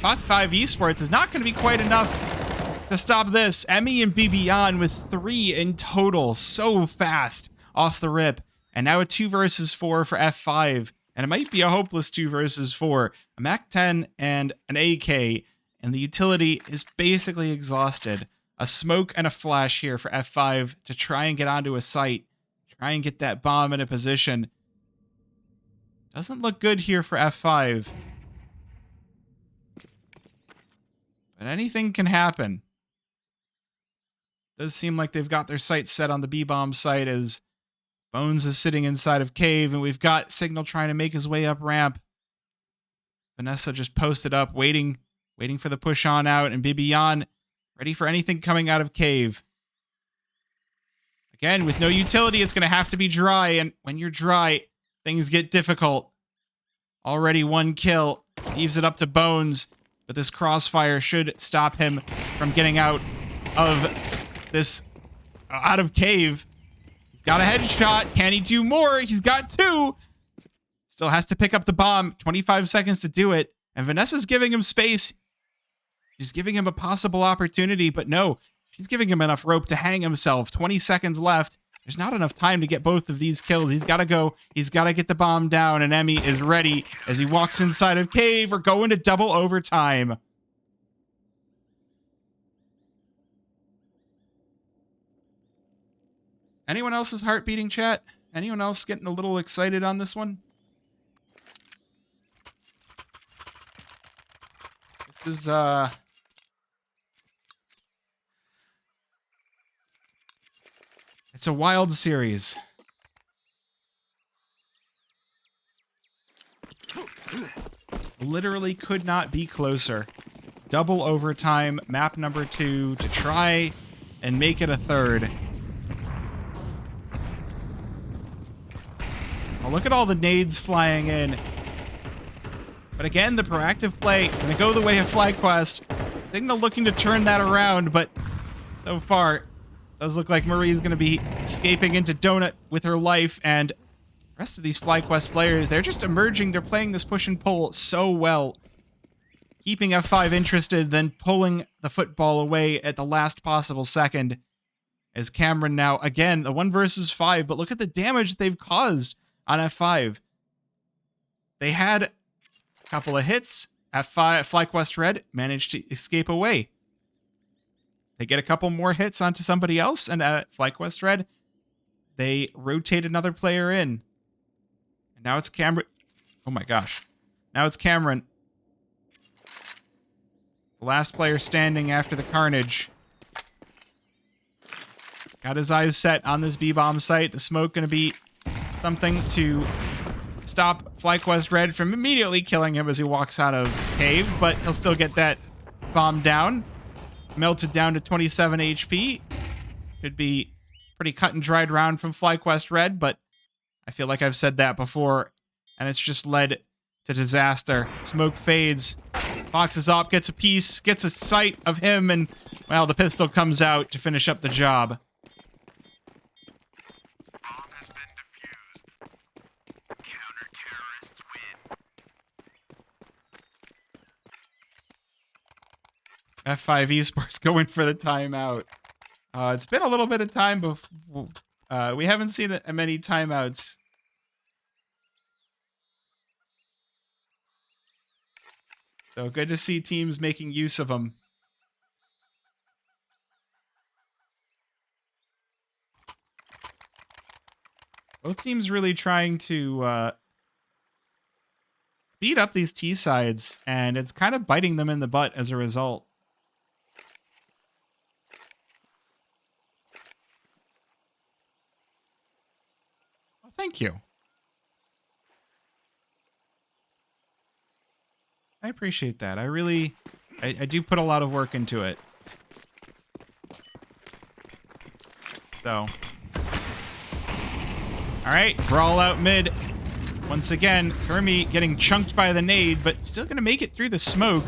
F5 Esports is not going to be quite enough to stop this. Emmy and BBon with 3 in total. So fast off the rip. And now a 2 versus 4 for F5. And it might be a hopeless 2 versus 4. A MAC-10 and an AK. And the utility is basically exhausted. A smoke and a flash here for F5 to try and get onto a site. Try and get that bomb in a position. Doesn't look good here for F5. But anything can happen. Does seem like they've got their sights set on the B-bomb site as Bones is sitting inside of Cave, and we've got Signal trying to make his way up ramp. Vanessa just posted up, waiting for the push on out, and BBon ready for anything coming out of Cave. Again, with no utility, it's going to have to be dry, and when you're dry, things get difficult. Already 1 kill. Leaves it up to Bones, but this crossfire should stop him from getting out of Cave. He's got a headshot. Can he do more? He's got 2. Still has to pick up the bomb. 25 seconds to do it. And Vanessa's giving him space. She's giving him a possible opportunity, but no. She's giving him enough rope to hang himself. 20 seconds left. There's not enough time to get both of these kills. He's got to go. He's got to get the bomb down, and Emmy is ready as he walks inside of Cave. We're going to double overtime. Anyone else's heart beating, chat? Anyone else getting a little excited on this one? This is, it's a wild series. Literally could not be closer. Double overtime, map number 2 to try and make it a 3rd. Oh, look at all the nades flying in. But again, the proactive play gonna go the way of Flyquest. Signal looking to turn that around, but so far, does look like Marie's going to be escaping into Donut with her life, and the rest of these Flyquest players, they're just emerging. They're playing this push and pull so well. Keeping F5 interested, then pulling the football away at the last possible second. As Cameron now, again, the 1 versus 5, but look at the damage they've caused on F5. They had a couple of hits. F5, Flyquest Red managed to escape away. They get a couple more hits onto somebody else, and Flyquest Red, they rotate another player in. And now it's Cameron. Oh my gosh. Now it's Cameron. The last player standing after the carnage. Got his eyes set on this B-bomb site. The smoke going to be something to stop Flyquest Red from immediately killing him as he walks out of Cave, but he'll still get that bomb down. Melted down to 27 HP. Could be pretty cut and dried round from Flyquest Red, but I feel like I've said that before, and it's just led to disaster. Smoke fades. Fox's op gets a piece, gets a sight of him, and, well, the pistol comes out to finish up the job. Bomb has been defused. Counter-terrorists win. F5 Esports going for the timeout. It's been a little bit of time before. We haven't seen many timeouts. So good to see teams making use of them. Both teams really trying to speed up these T sides, and it's kind of biting them in the butt as a result. Well, thank you. I appreciate that. I do put a lot of work into it. So. Alright, brawl out mid. Once again, Kermie getting chunked by the nade, but still going to make it through the smoke.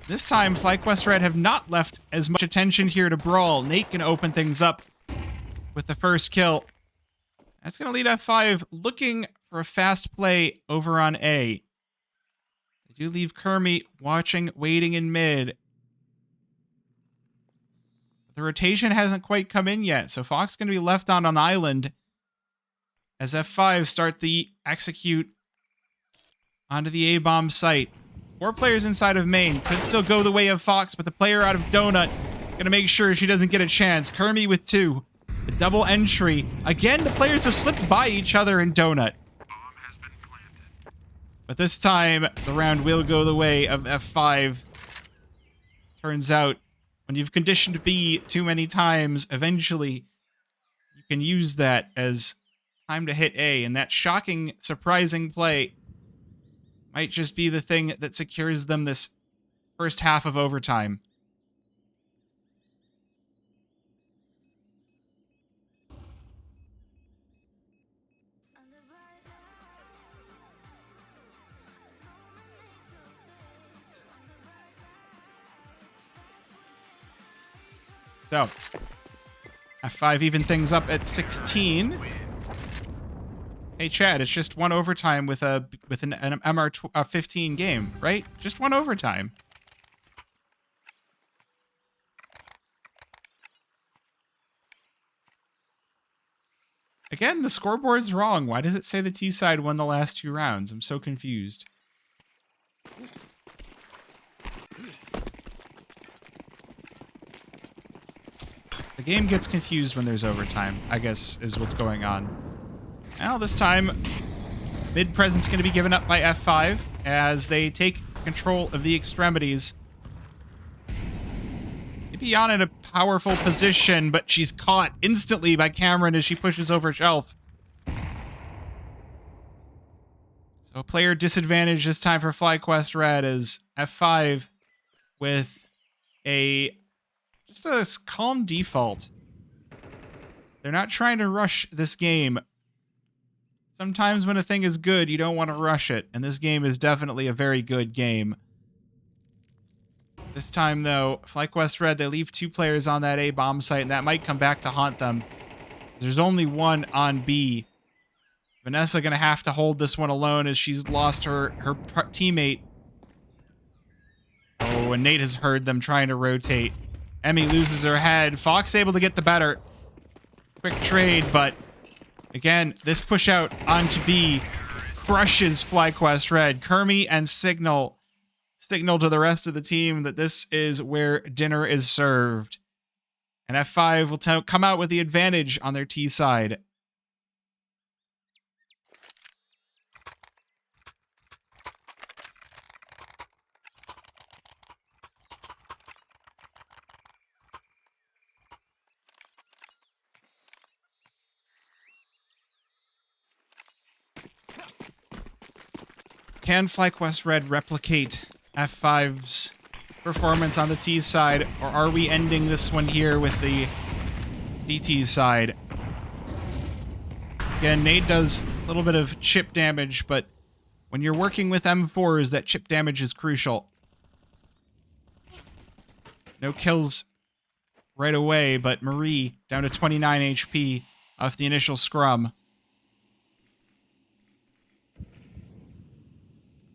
This time, Flyquest Red have not left as much attention here to brawl. Nate can open things up with the first kill. That's going to lead F5 looking for a fast play over on A. They do leave Kermie watching, waiting in mid. The rotation hasn't quite come in yet, so Fox going to be left on an island as F5 start the execute onto the A-bomb site. 4 players inside of main. Could still go the way of Fox, but the player out of Donut gonna make sure she doesn't get a chance. Kermie with 2. The double entry. Again, the players have slipped by each other in Donut. Bomb has been planted. But this time, the round will go the way of F5. Turns out, when you've conditioned B too many times, eventually you can use that as time to hit A, and that shocking, surprising play might just be the thing that secures them this first half of overtime. So, F5 even things up at 16. Hey Chad, it's just one overtime with an MR15 game, right? Just one overtime. Again, the scoreboard's wrong. Why does it say the T side won the last 2 rounds? I'm so confused. The game gets confused when there's overtime, I guess, is what's going on. Well, this time, mid presence going to be given up by F5 as they take control of the extremities. Ipiana in a powerful position, but she's caught instantly by Cameron as she pushes over shelf. So player disadvantage this time for Flyquest Red as F5 with just a calm default. They're not trying to rush this game. Sometimes when a thing is good, you don't want to rush it, and this game is definitely a very good game. This time, though, Flyquest Red, they leave 2 players on that A-bomb site, and that might come back to haunt them. There's only 1 on B. Vanessa going to have to hold this one alone as she's lost her teammate. Oh, and Nate has heard them trying to rotate. Emmy loses her head. Fox able to get the better. Quick trade, but again, this push out onto B crushes Flyquest Red. Kermie and signal to the rest of the team that this is where dinner is served. And F5 will come out with the advantage on their T side. Can Flyquest Red replicate F5's performance on the T side, or are we ending this one here with the DT side? Again, Nate does a little bit of chip damage, but when you're working with M4s, that chip damage is crucial. No kills right away, but Marie down to 29 HP off the initial scrum.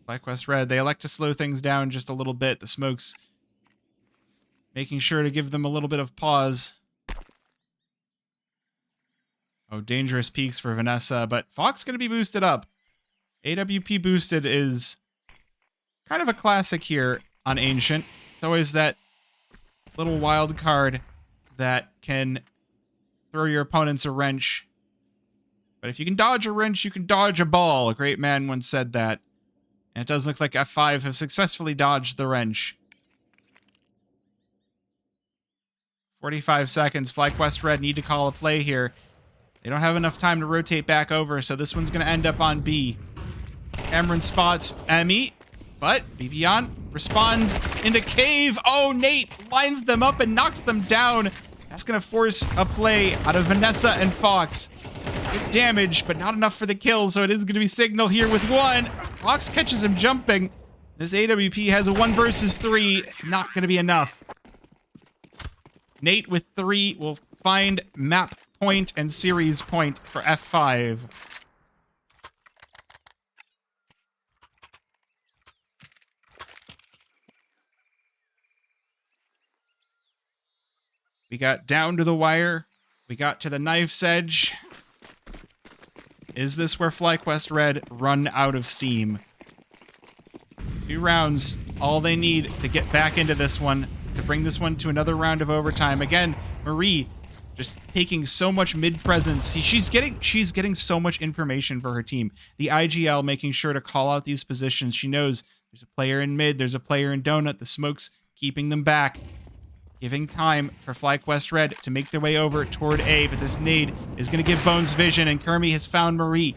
Flyquest Red, they elect to slow things down just a little bit. The smoke's making sure to give them a little bit of pause. Oh, dangerous peaks for Vanessa, but Fox going to be boosted up. AWP boosted is kind of a classic here on Ancient. It's always that little wild card that can throw your opponents a wrench. But if you can dodge a wrench, you can dodge a ball. A great man once said that. And it does look like F5 have successfully dodged the wrench. 45 seconds. Flyquest Red need to call a play here. They don't have enough time to rotate back over, so this one's going to end up on B. Cameron spots Emmy, but BBon respond into cave. Oh, Nate lines them up and knocks them down. That's going to force a play out of Vanessa and Fox. Good damage, but not enough for the kill, so it is going to be Signal here with one. Fox catches him jumping. This AWP has a 1 versus 3. It's not going to be enough. Nate with 3 will find map point and series point for F5. We got down to the wire. We got to the knife's edge. Is this where Flyquest Red run out of steam? 2 rounds, all they need to get back into this one, to bring this one to another round of overtime. Again, Marie just taking so much mid-presence. She's getting so much information for her team. The IGL making sure to call out these positions. She knows there's a player in mid, there's a player in donut. The smoke's keeping them back, giving time for Flyquest Red to make their way over toward A, but this nade is going to give Bones vision, and Kermie has found Marie.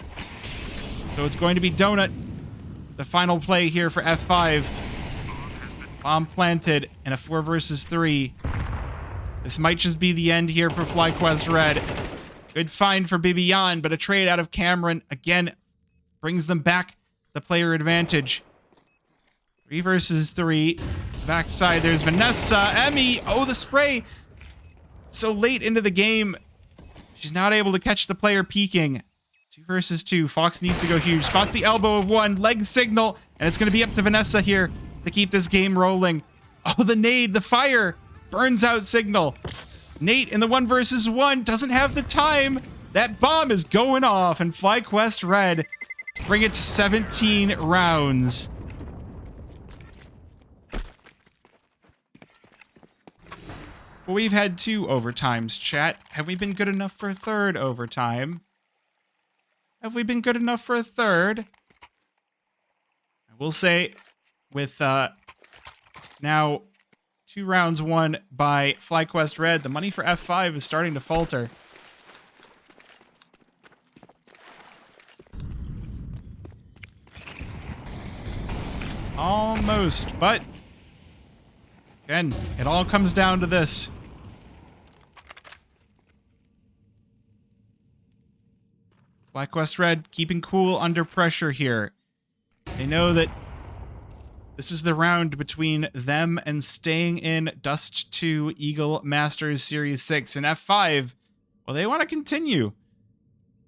So it's going to be Donut, the final play here for F5. Bomb planted in a 4 versus 3. This might just be the end here for Flyquest Red. Good find for BBon, but a trade out of Cameron again brings them back the player advantage. 3 versus 3. Backside, there's Vanessa. Emmy. Oh, the spray. So late into the game, she's not able to catch the player peeking. 2 versus 2. Fox needs to go huge. Spots the elbow of 1. Leg signal. And it's going to be up to Vanessa here to keep this game rolling. Oh, the nade. The fire burns out Signal. Nate in the 1 versus 1 doesn't have the time. That bomb is going off. And Flyquest Red bring it to 17 rounds. Well, we've had 2 overtimes, chat. Have we been good enough for a 3rd overtime? Have we been good enough for a 3rd? I will say, with now 2 rounds won by Flyquest Red, the money for F5 is starting to falter. Almost, but again, it all comes down to this. Flyquest Red keeping cool under pressure here. They know that this is the round between them and staying in Dust2 Eagle Masters Series 6. And F5, well, they want to continue.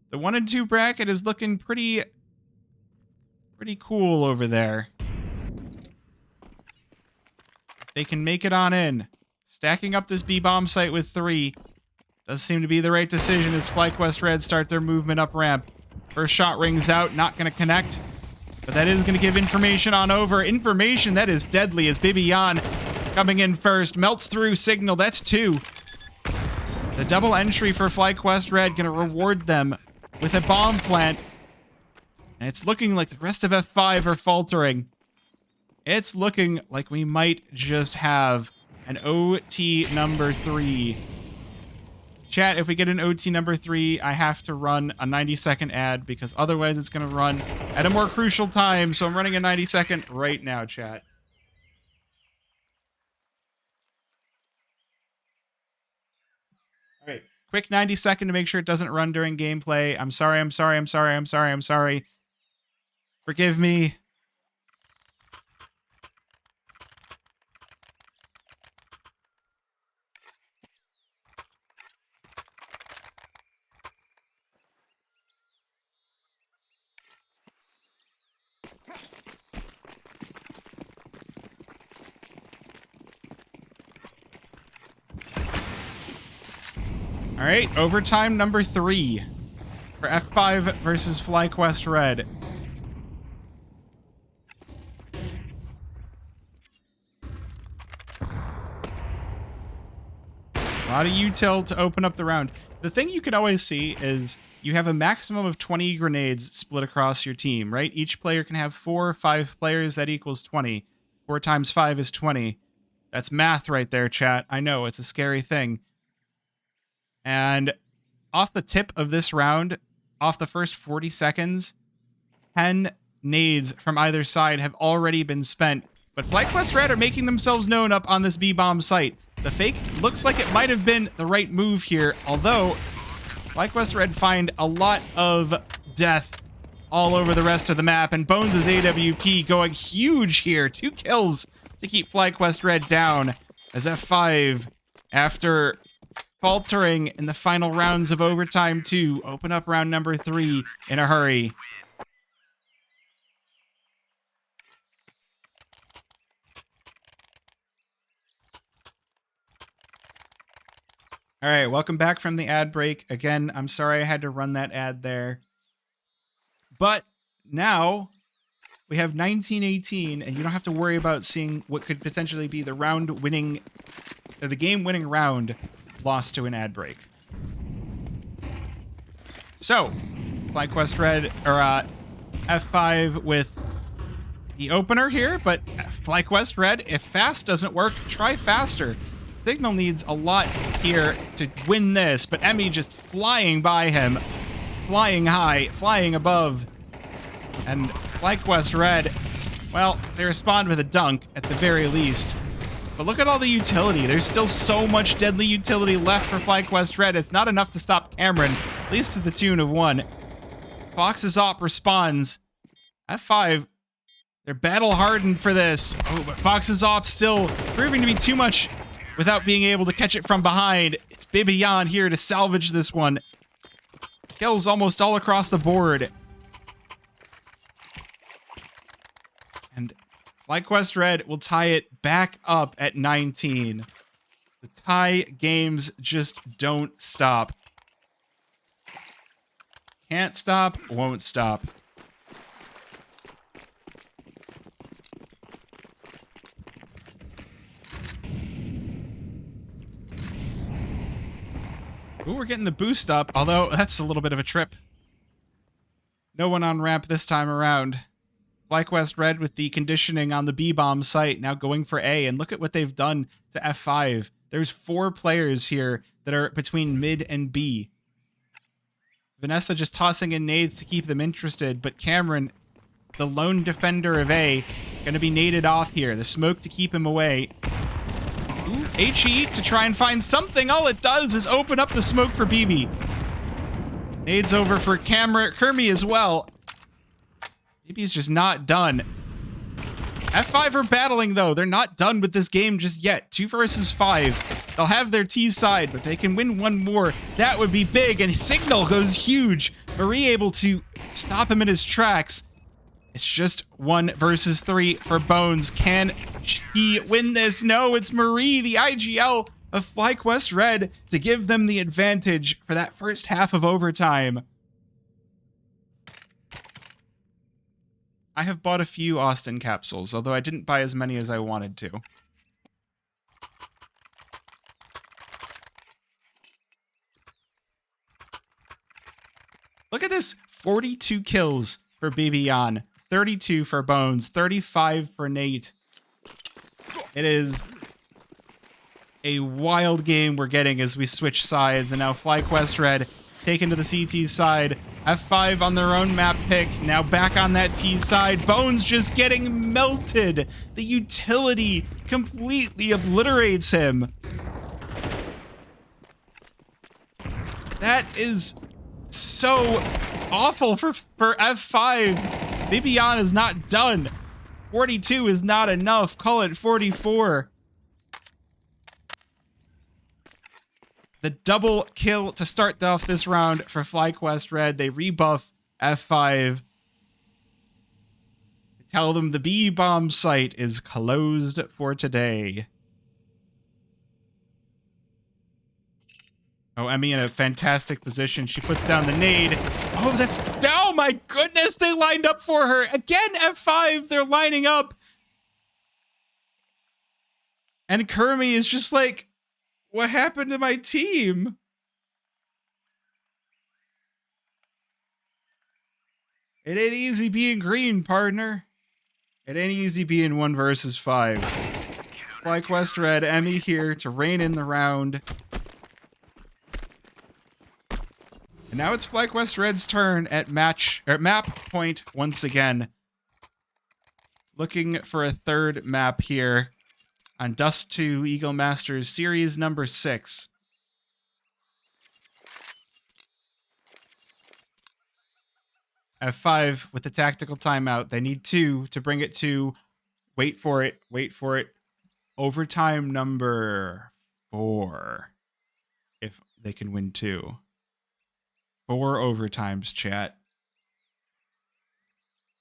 The 1 and 2 bracket is looking pretty cool over there. They can make it on in. Stacking up this B-bomb site with 3 does seem to be the right decision as Flyquest Red start their movement up ramp. First shot rings out, not going to connect. But that is going to give information on over. Information that is deadly as BBon coming in first. Melts through Signal. That's 2. The double entry for Flyquest Red going to reward them with a bomb plant. And it's looking like the rest of F5 are faltering. It's looking like we might just have an OT number 3. Chat, if we get an OT number 3, I have to run a 90-second ad because otherwise it's going to run at a more crucial time. So I'm running a 90-second right now, chat. All right, quick 90-second to make sure it doesn't run during gameplay. I'm sorry. Forgive me. All right, overtime number 3. for F5 versus Flyquest Red. A lot of util to open up the round. The thing you can always see is you have a maximum of 20 grenades split across your team, right? Each player can have 4 or 5 players. That equals 20. 4 times 5 is 20. That's math right there, chat. I know, it's a scary thing. And off the tip of this round, off the first 40 seconds, 10 nades from either side have already been spent. But Flyquest Red are making themselves known up on this B-bomb site. The fake looks like it might have been the right move here, although Flyquest Red find a lot of death all over the rest of the map, and Bones' AWP going huge here. 2 kills to keep Flyquest Red down as F5, after faltering in the final rounds of overtime 2, open up round number 3 in a hurry. All right, welcome back from the ad break. Again, I'm sorry I had to run that ad there. But now we have 19-18, and you don't have to worry about seeing what could potentially be the game-winning round lost to an ad break. So, Flyquest Red, or F5 with the opener here, but Flyquest Red, if fast doesn't work, try faster. Signal needs a lot here to win this, but Emmy just flying by him, flying high, flying above. And Flyquest Red, well, they respond with a dunk at the very least. But look at all the utility. There's still so much deadly utility left for Flyquest Red. It's not enough to stop Cameron, at least to the tune of 1. Fox's op responds. F5, they're battle hardened for this. Oh, but Fox's op still proving to be too much without being able to catch it from behind. It's Bibiyan here to salvage this one. Kills almost all across the board. And Flyquest Red will tie it back up at 19. The tie games just don't stop. Can't stop, won't stop. Ooh, we're getting the boost up, although that's a little bit of a trip. No one on ramp this time around. Flyquest Red with the conditioning on the B-bomb site, now going for A, and look at what they've done to F5. There's 4 players here that are between mid and B. Vanessa just tossing in nades to keep them interested, but Cameron, the lone defender of A, gonna be naded off here. The smoke to keep him away. Ooh, HE to try and find something. All it does is open up the smoke for BB. Nades over for Kermie as well. BB's just not done. F5 are battling, though. They're not done with this game just yet. 2 versus 5. They'll have their T side, but they can win one more. That would be big, and Signal goes huge. Marie able to stop him in his tracks. It's just 1 versus 3 for Bones. Can he win this? No, it's Marie, the IGL of Flyquest Red, to give them the advantage for that first half of overtime. I have bought a few Austin capsules, although I didn't buy as many as I wanted to. Look at this, 42 kills for Bibiyan, 32 for Bones, 35 for Nate. It is a wild game we're getting as we switch sides, and now Flyquest Red taken to the CT side. F5 on their own map pick, now back on that T side. Bones just getting melted. The utility completely obliterates him. That is so awful for F5. Bibiyan is not done. 42 is not enough. Call it 44. The double kill to start off this round for Flyquest Red. They rebuff F5. They tell them the B-bomb site is closed for today. Oh, Emmy in a fantastic position. She puts down the nade. Oh, that's... Oh, my goodness. They lined up for her. Again, F5. They're lining up. And Kermie is just like, what happened to my team? It ain't easy being green, partner. It ain't easy being 1 versus 5. Flyquest Red, Emmy here to rein in the round. And now it's Flyquest Red's turn at map point once again. Looking for a third map here on Dust2 Eagle Masters Series number 6. F5 with the tactical timeout. They need 2 to bring it to, wait for it, overtime number 4. If they can win 2. 4 overtimes, chat.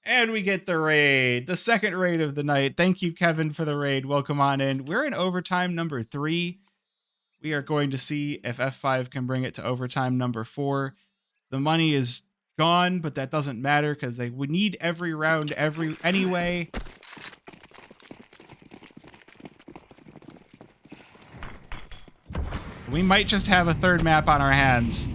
And we get the raid. The second raid of the night. Thank you, Kevin, for the raid. Welcome on in. We're in overtime number 3. We are going to see if F5 can bring it to overtime number 4. The money is gone, but that doesn't matter because they would need every round anyway. We might just have a third map on our hands.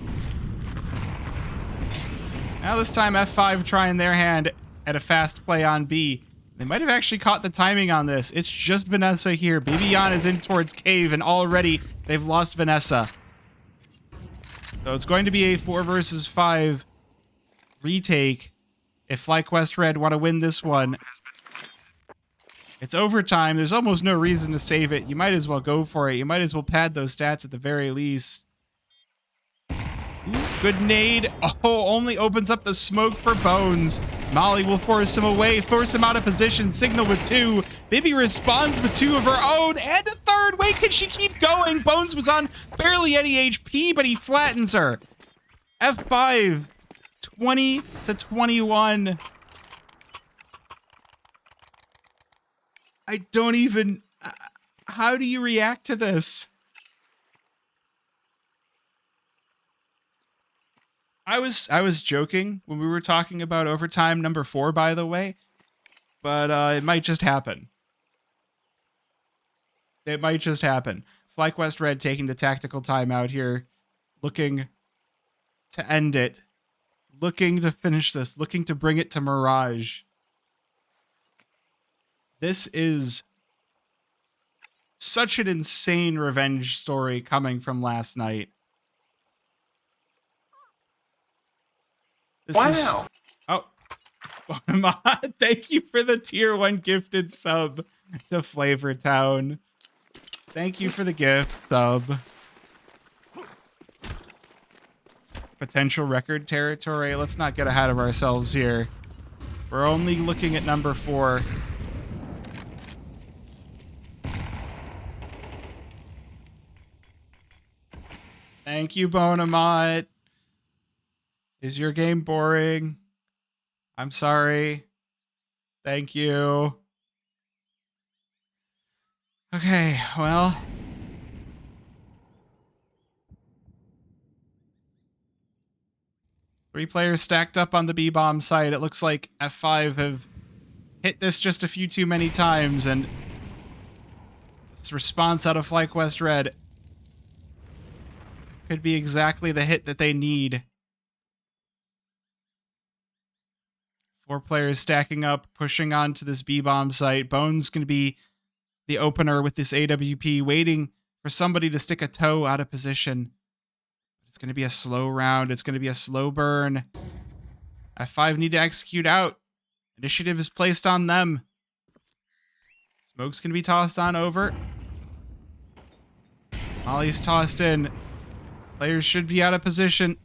Now this time F5 trying their hand at a fast play on B. They might have actually caught the timing on this. It's just Vanessa here. Bibian is in towards Cave, and already they've lost Vanessa. So it's going to be a 4 versus 5 retake if Flyquest Red want to win this one. It's overtime. There's almost no reason to save it. You might as well go for it. You might as well pad those stats at the very least. Ooh, good nade. Oh, only opens up the smoke for Bones. Molly will force him away, force him out of position. Signal with 2. Bibi responds with 2 of her own and a third. Wait, can she keep going? Bones was on barely any HP, but he flattens her. F5, 20-21. I don't even... how do you react to this? I was joking when we were talking about overtime number 4, by the way, but it might just happen. It might just happen. Flyquest Red taking the tactical timeout here, looking to end it, looking to finish this, looking to bring it to Mirage. This is such an insane revenge story coming from last night. Wow. Oh, thank you for the tier 1 gifted sub to Flavortown. Thank you for the gift sub. Potential record territory. Let's not get ahead of ourselves here. We're only looking at number 4. Thank you, Bonamot. Is your game boring? I'm sorry. Thank you. Okay, well. Three players stacked up on the B-bomb site. It looks like F5 have hit this just a few too many times, and this response out of Flyquest Red could be exactly the hit that they need. 4 players stacking up, pushing onto this B-bomb site. Bones going to be the opener with this AWP, waiting for somebody to stick a toe out of position. It's going to be a slow round. It's going to be a slow burn. F5 need to execute out. Initiative is placed on them. Smoke's going to be tossed on over. Molly's tossed in. Players should be out of position.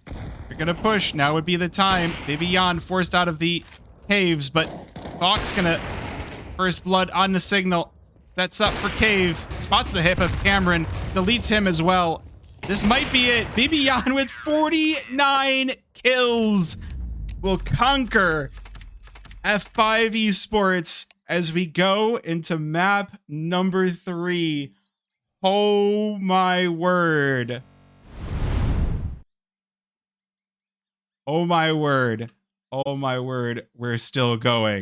They're going to push. Now would be the time. Bibian forced out of the caves, but Fox gonna first blood on the signal. That's up for Cave. Spots the hip of Cameron. Deletes him as well. This might be it. Bibian with 49 kills will conquer F5 Esports as we go into map number 3. Oh my word. Oh my word. Oh my word. We're still going.